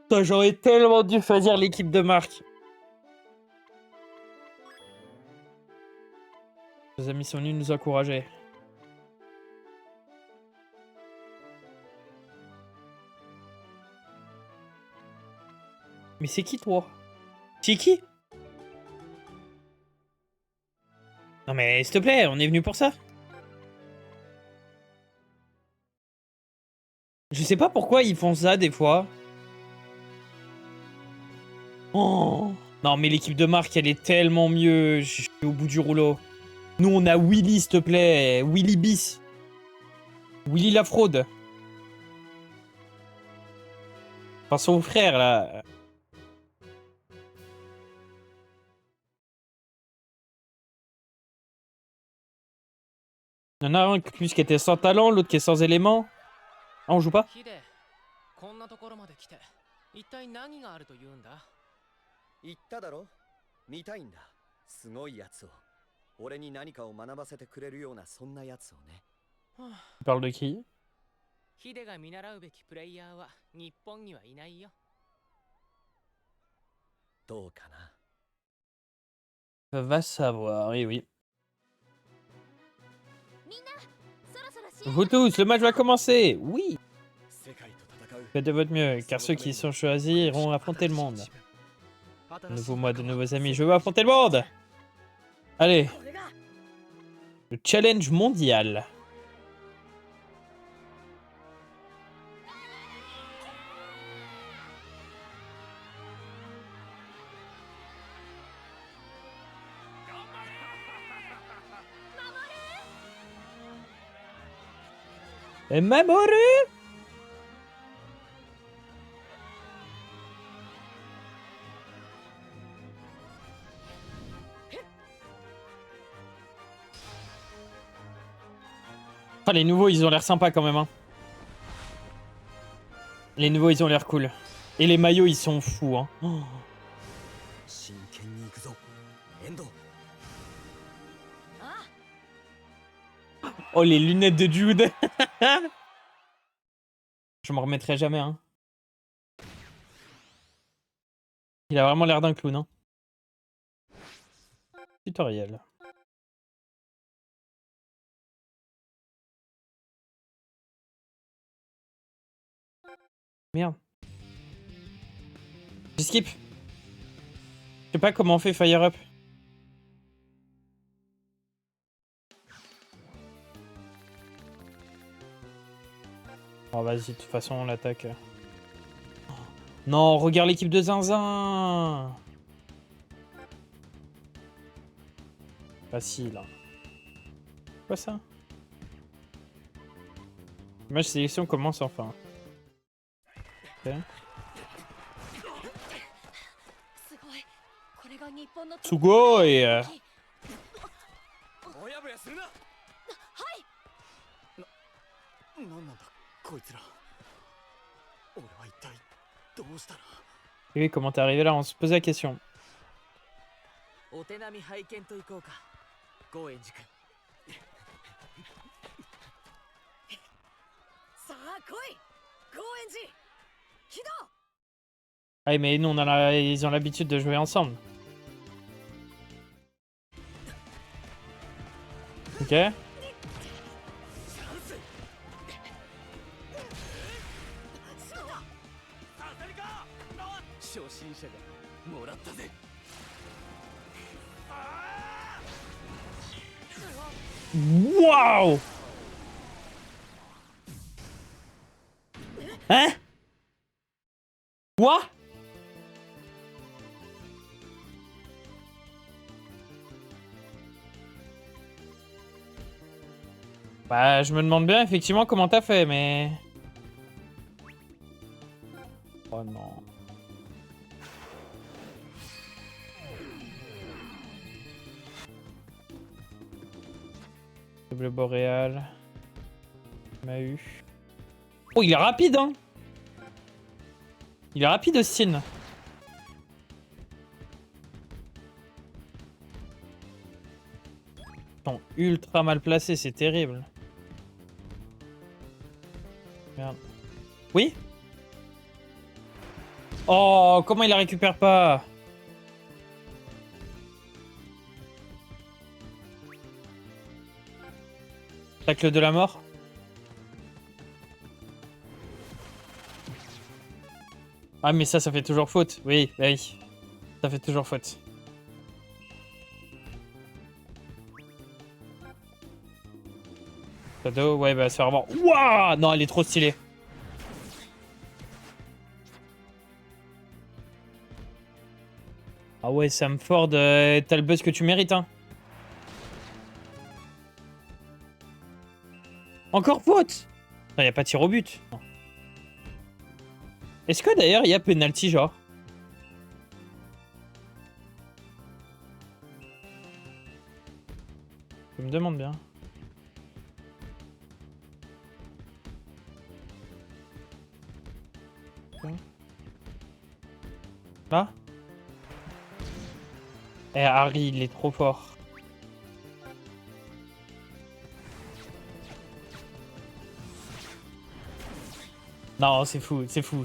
toi. J'aurais tellement dû choisir l'équipe de marque. Les amis sont venus nous encourager. Mais c'est qui toi? C'est qui? Non mais s'il te plaît, on est venu pour ça. Je sais pas pourquoi ils font ça des fois. Oh. Non mais l'équipe de marque elle est tellement mieux. Je suis au bout du rouleau. Nous on a Willy s'il te plaît. Willy bis. Willy la fraude. Enfin son frère là. Il y en a un plus qui était sans talent, l'autre qui est sans éléments. Ah on joue pas? こんなところまで来て一体何があると言うんだ。言っただろ、見たいんだ、すごいやつを。俺に何かを学ばせてくれるようなそんなやつをね。Tu parles de qui? ヒデが見習うべきプレイヤーは日本にはいないよ。どうかな。 Va savoir, oui oui. Vous tous, le match va commencer. Oui. Faites de votre mieux, car ceux qui sont choisis iront affronter le monde. Nouveau mois de nouveaux amis, je veux affronter le monde. Allez. Le challenge mondial. Et Mamoru! Ah, les nouveaux, ils ont l'air sympas quand même. Hein. Les nouveaux, ils ont l'air cool. Et les maillots, ils sont fous. Hein. Oh, les lunettes de Jude. Je m'en remettrai jamais. Hein. Il a vraiment l'air d'un clown. Hein. Tutoriel. Merde. J'ai skip. Je sais pas comment on fait Fire Up. Oh vas-y, de toute façon on l'attaque. Non, regarde l'équipe de Zinzin. Facile. Hein. Quoi ça? Le match sélection commence enfin. Ok. Tsugo et... なんなんだこいつら。俺は一体どうしたら。Oui, comment t'es arrivé là? On se pose la question. お手並み拝見といこうか。ゴエンジ君。さあ来い、ゴーエンジ起動。 Ah mais nous, ils ont l'habitude de jouer ensemble. Ok. 初心者がもらったぜ。 Waouh! Hein? Quoi? Bah, je me demande bien effectivement comment t'as fait, mais... Oh non. Double boréal. Mahu. Oh, il est rapide, hein! Il est rapide, Austin. Ils sont ultra mal placés, c'est terrible. Merde. Oui? Oh, comment il la récupère pas? Tacle de la mort. Ah mais ça fait toujours faute. Oui, oui. Ça fait toujours faute. Shadow, ouais bah c'est vraiment... Wouah! Non, elle est trop stylée. Ah ouais, Sam Ford, t'as le buzz que tu mérites, hein. Encore faute! Non, y a pas de tir au but. Est-ce que d'ailleurs il y a penalty genre? Je me demande bien. Là? Eh Harry, il est trop fort. Non, c'est fou, c'est fou.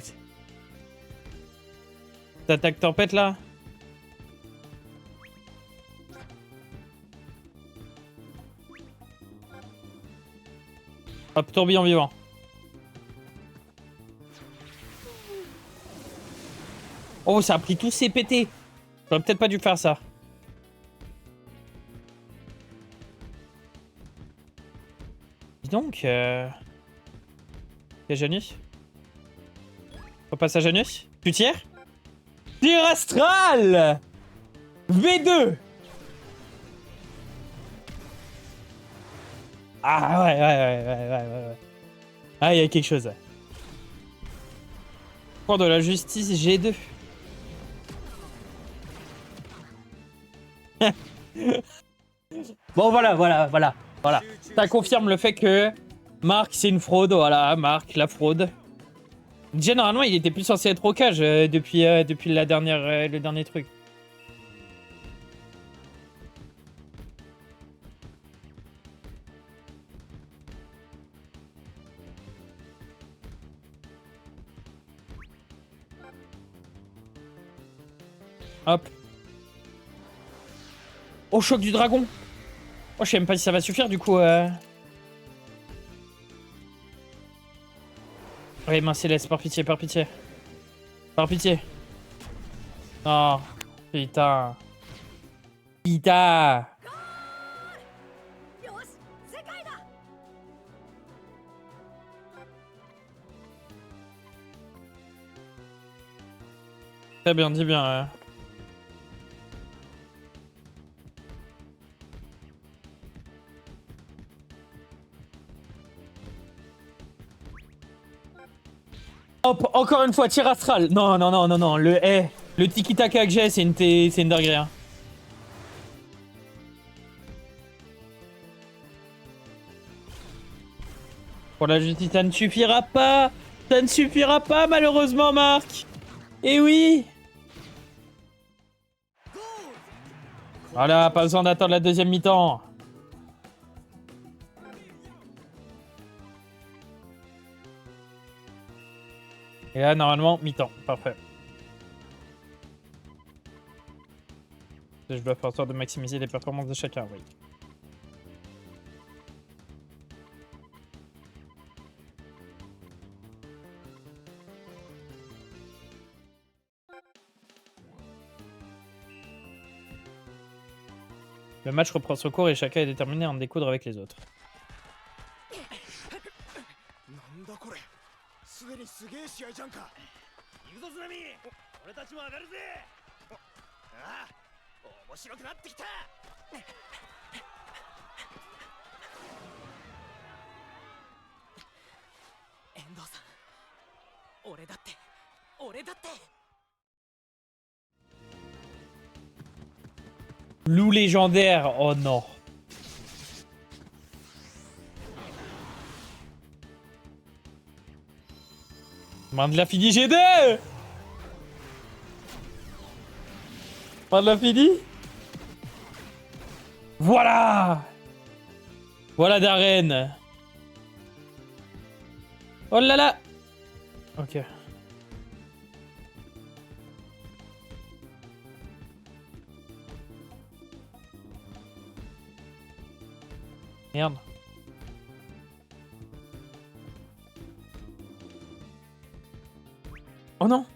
T'attaques tempête là? Hop, tourbillon vivant. Oh, ça a pris tous ses pétés. J'aurais peut-être pas dû faire ça. Dis donc, y'a Janus? Repasse à Janus? Tu tires? Tir astral! V2! Ah ouais. Ah, il y a quelque chose. Cours de la justice G2. Bon, voilà. Ça confirme le fait que Marc, c'est une fraude. Voilà, Marc, la fraude. Déjà, normalement, il était plus censé être au cage depuis la dernière, le dernier truc. Hop. Oh, choc du dragon. Oh, je sais même pas si ça va suffire, du coup. Ouais, mince, Céleste, par pitié. Par pitié. Oh, putain. Très bien, dis bien. Hop, encore une fois, tir astral. Non. Le tiki-taka que j'ai, c'est une dinguerie. Hein. Pour la justice, ça ne suffira pas. Ça ne suffira pas, malheureusement, Marc. Eh oui. Voilà, pas besoin d'attendre la deuxième mi-temps. Et là, normalement, mi-temps. Parfait. Je dois faire en sorte de maximiser les performances de chacun, oui. Le match reprend son cours et chacun est déterminé à en découdre avec les autres. なんだこれすでにすげえ試合じゃんか行くぞ津波俺たちも上がるぜああ面白くなってきた遠藤さん俺だって俺だって Loup légendaire, oh non. Main de l'infini G2. Main de l'infini. Voilà. Voilà Darren. Oh là là. Ok. Merde. Oh non.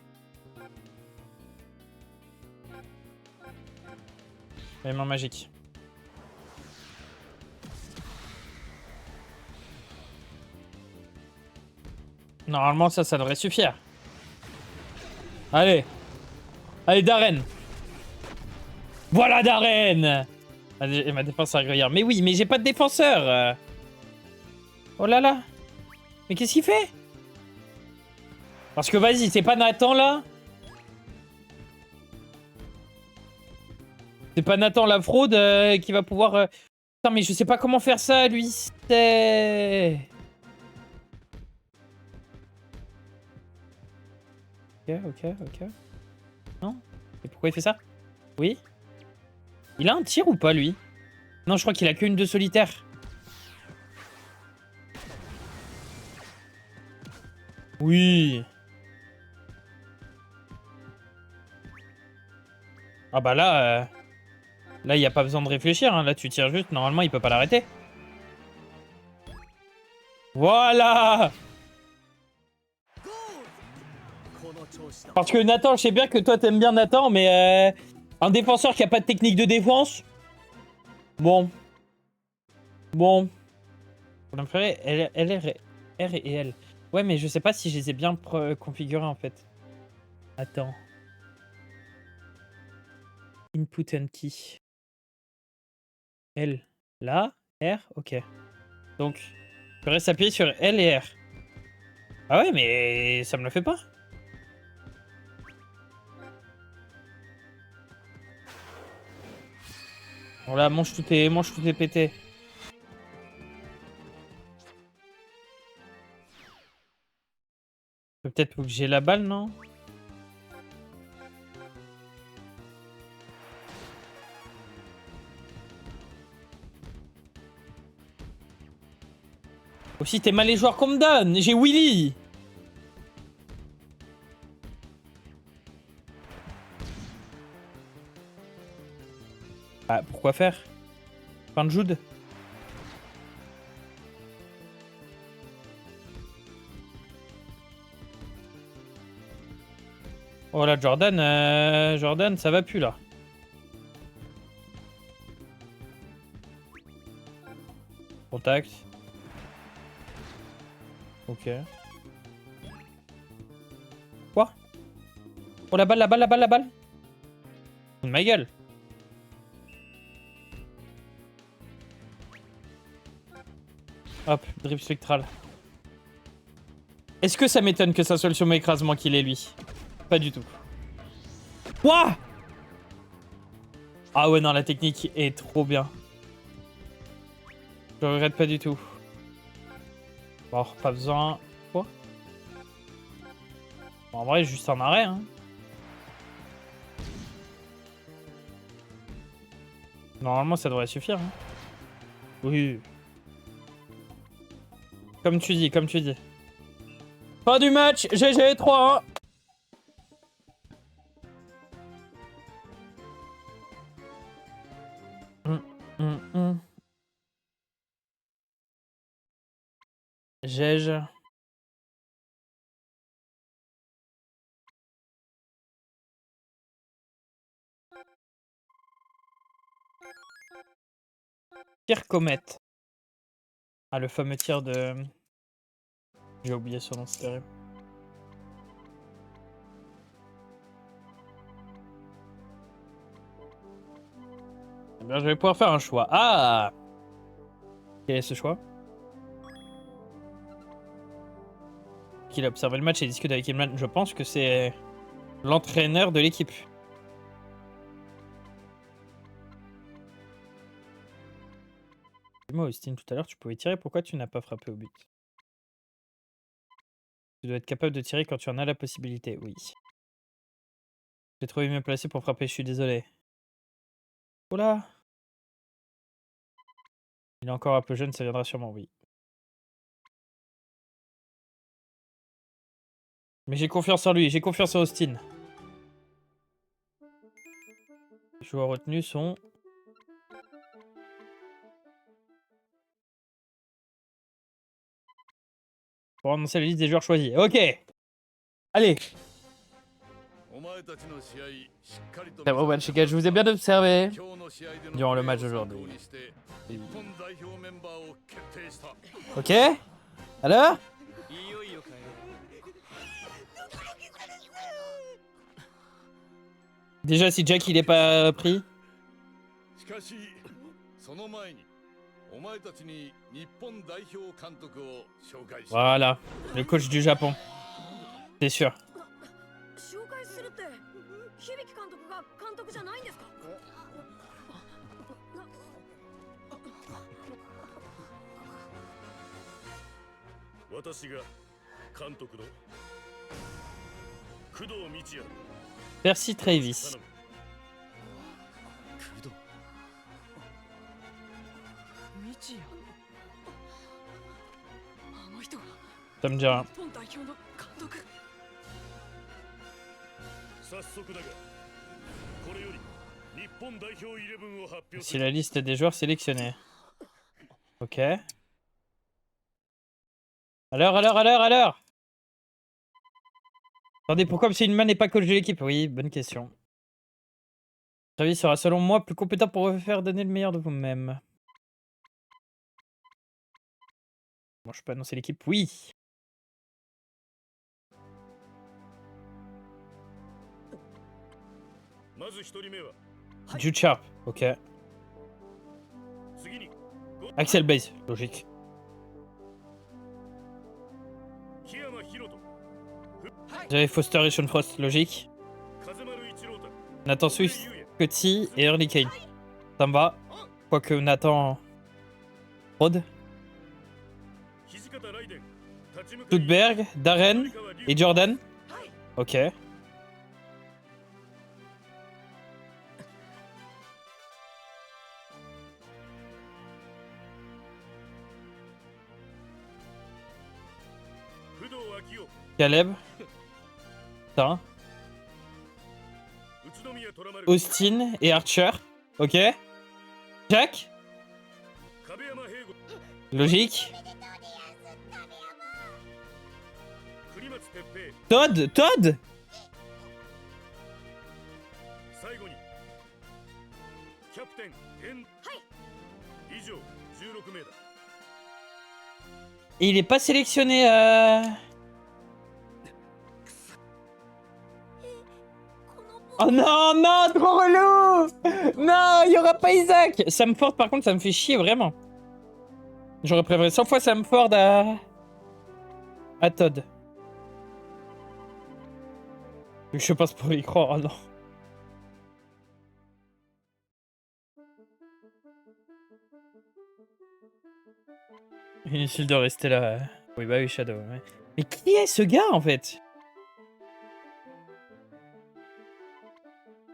Élément magique. Normalement ça devrait suffire. Allez. Allez Darren. Voilà Darren. Et ma défense est régulière. Mais oui, mais j'ai pas de défenseur. Oh là là. Mais qu'est-ce qu'il fait? Parce que vas-y, c'est pas Nathan là? C'est pas Nathan la fraude qui va pouvoir... Putain, mais je sais pas comment faire ça, lui. C'est... Ok. Non? Et pourquoi il fait ça? Oui? Il a un tir ou pas, lui? Non, je crois qu'il a qu'une de solitaire. Oui. Ah bah là... Là, il n'y a pas besoin de réfléchir. Hein. Là, tu tires juste. Normalement, il peut pas l'arrêter. Voilà! Parce que Nathan, je sais bien que toi, t'aimes bien Nathan, mais... un défenseur qui a pas de technique de défense. Bon. Bon. Vous préférez R et L. Ouais, mais je sais pas si je les ai bien configurés en fait. Attends. Input and key. L. Là. R. Ok. Donc, je reste appuyé sur L et R. Ah ouais, mais ça me le fait pas. Voilà, mange tout est pété. Peut-être que j'ai la balle, non? Aussi, t'es mal les joueurs qu'on me donne. J'ai Willy. Bah, pourquoi faire? Fin de Jude. Oh là, Jordan, ça va plus là. Contact. Ok. Quoi? Oh la balle. De ma gueule. Hop, drip spectral. Est-ce que ça m'étonne que ça soit le sur mon écrasement qu'il est lui? Pas du tout. Quoi? Ah ouais, non, la technique est trop bien. Je regrette pas du tout. Bon, pas besoin... Quoi? Bon, en vrai, juste un arrêt, hein. Normalement, ça devrait suffire. Hein. Oui. Comme tu dis, comme tu dis. Fin du match, GG 3-1. GG. Tir comète. Ah, le fameux tir de... J'ai oublié son nom, c'est terrible. Eh bien, je vais pouvoir faire un choix. Ah! Quel est ce choix? Qu'il a observé le match et discute avec Imran. Je pense que c'est l'entraîneur de l'équipe. Dis-moi, Austin, tout à l'heure, tu pouvais tirer. Pourquoi tu n'as pas frappé au but? Tu dois être capable de tirer quand tu en as la possibilité. Oui. J'ai trouvé mieux placé pour frapper. Je suis désolé. Oula! Il est encore un peu jeune, ça viendra sûrement, oui. Mais j'ai confiance en lui, j'ai confiance en Austin. Les joueurs retenus sont... Pour annoncer la liste des joueurs choisis. Ok! Allez! C'est bon, match, je vous ai bien observé durant le match d'aujourd'hui. Ok? Alors? Déjà, si Jack il est pas pris. Voilà, le coach du Japon. C'est sûr. 紹介するって響監督が監督じゃないんですか？私が監督の工藤道也。 Percy Travis. 道也。あの人が Ça me dit rien. 日本代表の監督。 早速だがこれより日本代表11を発表す C'est る。 la liste des joueurs sélectionnés. Ok. Alors. Attendez, pourquoi Silman n'est pas coach de l'équipe? Oui, bonne question. Travis sera selon moi plus compétent pour vous faire donner le meilleur de vous-même. Bon, je peux annoncer l'équipe? Oui. Jude Sharp, ok. Axel Baze, logique. J'avais Foster et Sean Frost, logique. Nathan Swift, Cutty et Early Kane. Ça me va. Quoique Nathan... Rod. Tutberg, Darren et Jordan. Ok. Caleb. Putain. Austin et Archer. Ok. Jack. Logique. Todd. Et il est pas sélectionné Oh non, trop relou. Non, il y aura pas Isaac. Samford, par contre, ça me fait chier, vraiment. J'aurais préféré 100 fois Samford à Todd. Je passe pour y croire, oh non. Inutile de rester là. Oui, bah oui, Shadow. Ouais. Mais qui est ce gars, en fait?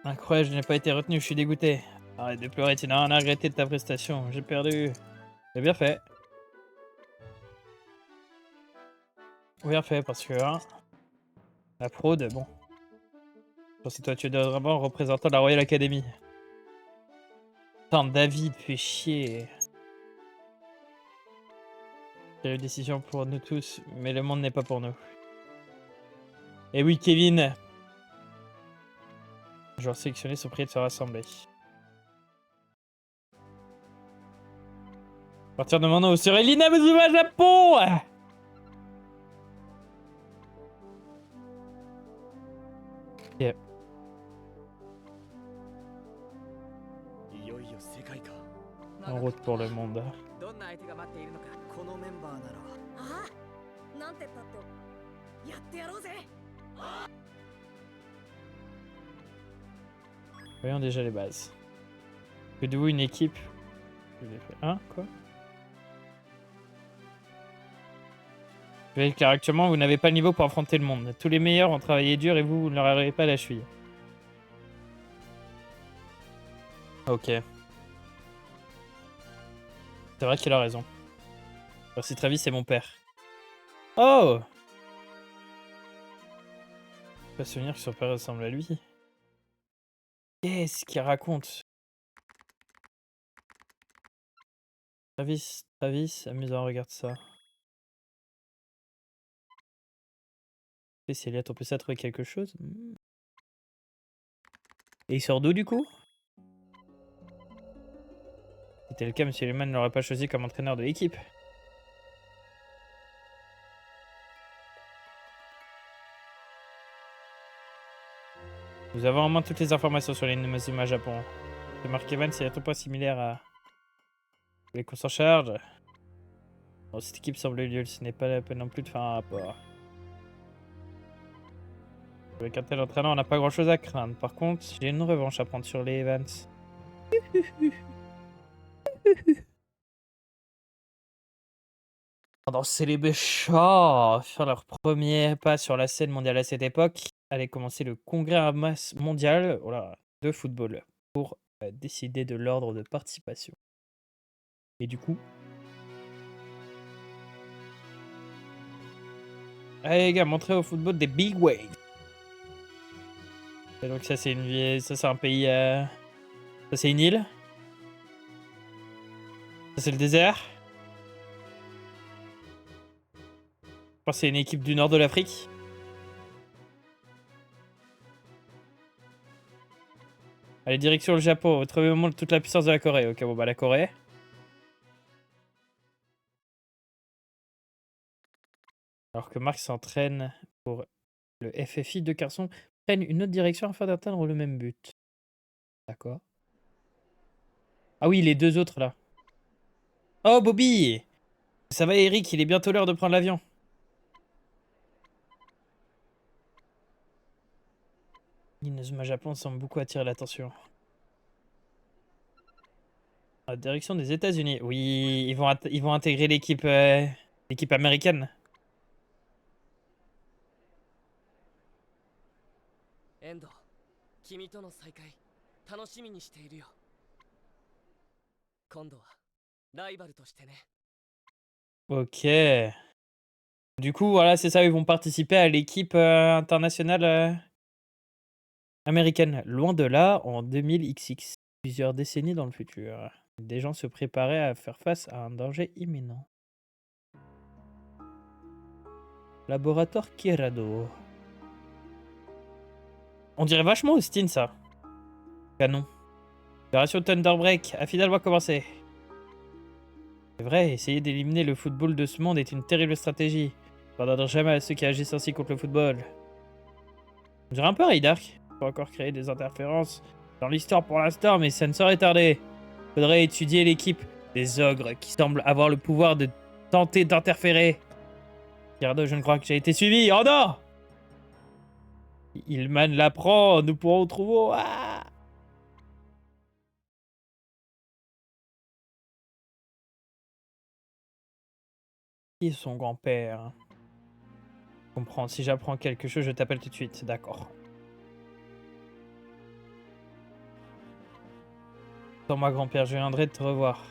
Incroyable, je n'ai pas été retenu, je suis dégoûté. Arrête de pleurer, tu n'as rien à regretter de ta prestation. J'ai perdu. J'ai bien fait. Bien fait, parce que, hein, la fraude, bon. Je pense que toi, tu es vraiment représentant de la Royal Academy. Putain, David, fais chier. C'est une décision pour nous tous, mais le monde n'est pas pour nous. Et oui, Kevin. Les joueurs sélectionnés sont priés de se rassembler. À partir de maintenant, vous serez l'Inazuma Japon! Ok. いよいよ世界か En route pour le monde. どんな相手が待っているのか。このメンバーならああなんてったってやってやろうぜ Voyons déjà les bases. Faites-vous une équipe? Hein? Quoi? Car actuellement, vous n'avez pas le niveau pour affronter le monde. Tous les meilleurs ont travaillé dur et vous ne leur arrivez pas à la cheville. Ok. C'est vrai qu'il a raison. Merci Travis, c'est mon père. Oh! Pas souvenir que son père ressemble à lui. Qu'est-ce qu'il raconte? Travis, amusant, regarde ça. Et si Elliot, on peut ça trouver quelque chose? Et il sort d'où du coup? Si c'était le cas, M. Lehmann ne l'aurait pas choisi comme entraîneur de l'équipe. Nous avons en main toutes les informations sur l'Inazuma Japon. C'est Mark Evans, c'est à tout point similaire à... Les qu'on s'en charge. Bon, cette équipe semble nulle, ce n'est pas la peine non plus de faire un rapport. Avec un tel entraîneur, on n'a pas grand chose à craindre. Par contre, j'ai une revanche à prendre sur les Evans. Pendant célébrer Shaw, faire leur premier pas sur la scène mondiale à cette époque, allait commencer le congrès mondial de football pour décider de l'ordre de participation. Et du coup... Allez les gars, montrez au football des big ways. Et donc ça c'est une vie, ça c'est un pays, ça c'est une île. Ça c'est le désert. Je pense que c'est une équipe du nord de l'Afrique. Allez, direction le Japon. Retrouvez au monde toute la puissance de la Corée. Ok, bon bah la Corée. Alors que Marc s'entraîne pour le FFI, deux garçons prennent une autre direction afin d'atteindre le même but. D'accord. Ah oui, les deux autres là. Oh Bobby! Ça va Eric, il est bientôt l'heure de prendre l'avion. L'Inazuma Japon semble beaucoup attirer l'attention. La direction des États-Unis. Oui, ils vont intégrer l'équipe américaine. 遠藤、君との再会、楽しみにしているよ。今度はライバルとしてね。Ok. Du coup, voilà, c'est ça, ils vont participer à l'équipe internationale américaine. Loin de là, en 2000XX, plusieurs décennies dans le futur, des gens se préparaient à faire face à un danger imminent. Laboratoire Kirado. On dirait vachement Austin, ça. Canon. Opération Thunderbreak a finalement commencé. C'est vrai, essayer d'éliminer le football de ce monde est une terrible stratégie. On ne pardonnera jamais à ceux qui agissent ainsi contre le football. On dirait un peu Raydark. Il faut encore créer des interférences dans l'histoire pour l'instant, mais ça ne saurait tarder. Faudrait étudier l'équipe des ogres qui semblent avoir le pouvoir de tenter d'interférer. Kirado, je ne crois que j'ai été suivi. Oh non! Hillman l'apprend, nous pourrons trouver... Ah! Qui est son grand-père? Je comprends, si j'apprends quelque chose, je t'appelle tout de suite, d'accord. Dans ma grand-père, je viendrai te revoir.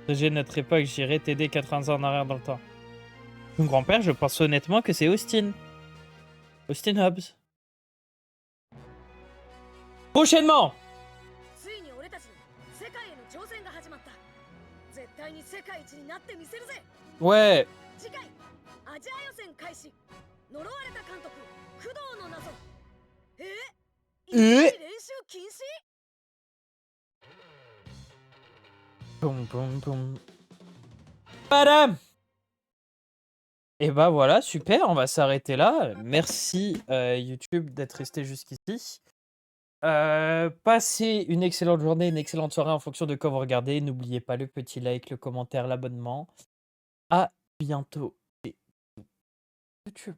J'ai notre époque, j'irai t'aider 80 ans en arrière dans le temps. Mon grand-père, je pense honnêtement que c'est Austin. Austin Hobbs. Prochainement! ついに俺たちの世界への挑戦が始まった。絶対に世界一になってみせるぜ。 Ouais. 次回アジア予選開始。呪われた監督工藤の謎。いきなり練習禁止？ Boum, boum, boum. Madame! Et bah voilà, super, on va s'arrêter là. Merci YouTube d'être resté jusqu'ici. Passez une excellente journée, une excellente soirée en fonction de quand vous regardez. N'oubliez pas le petit like, le commentaire, l'abonnement. À bientôt. Et YouTube.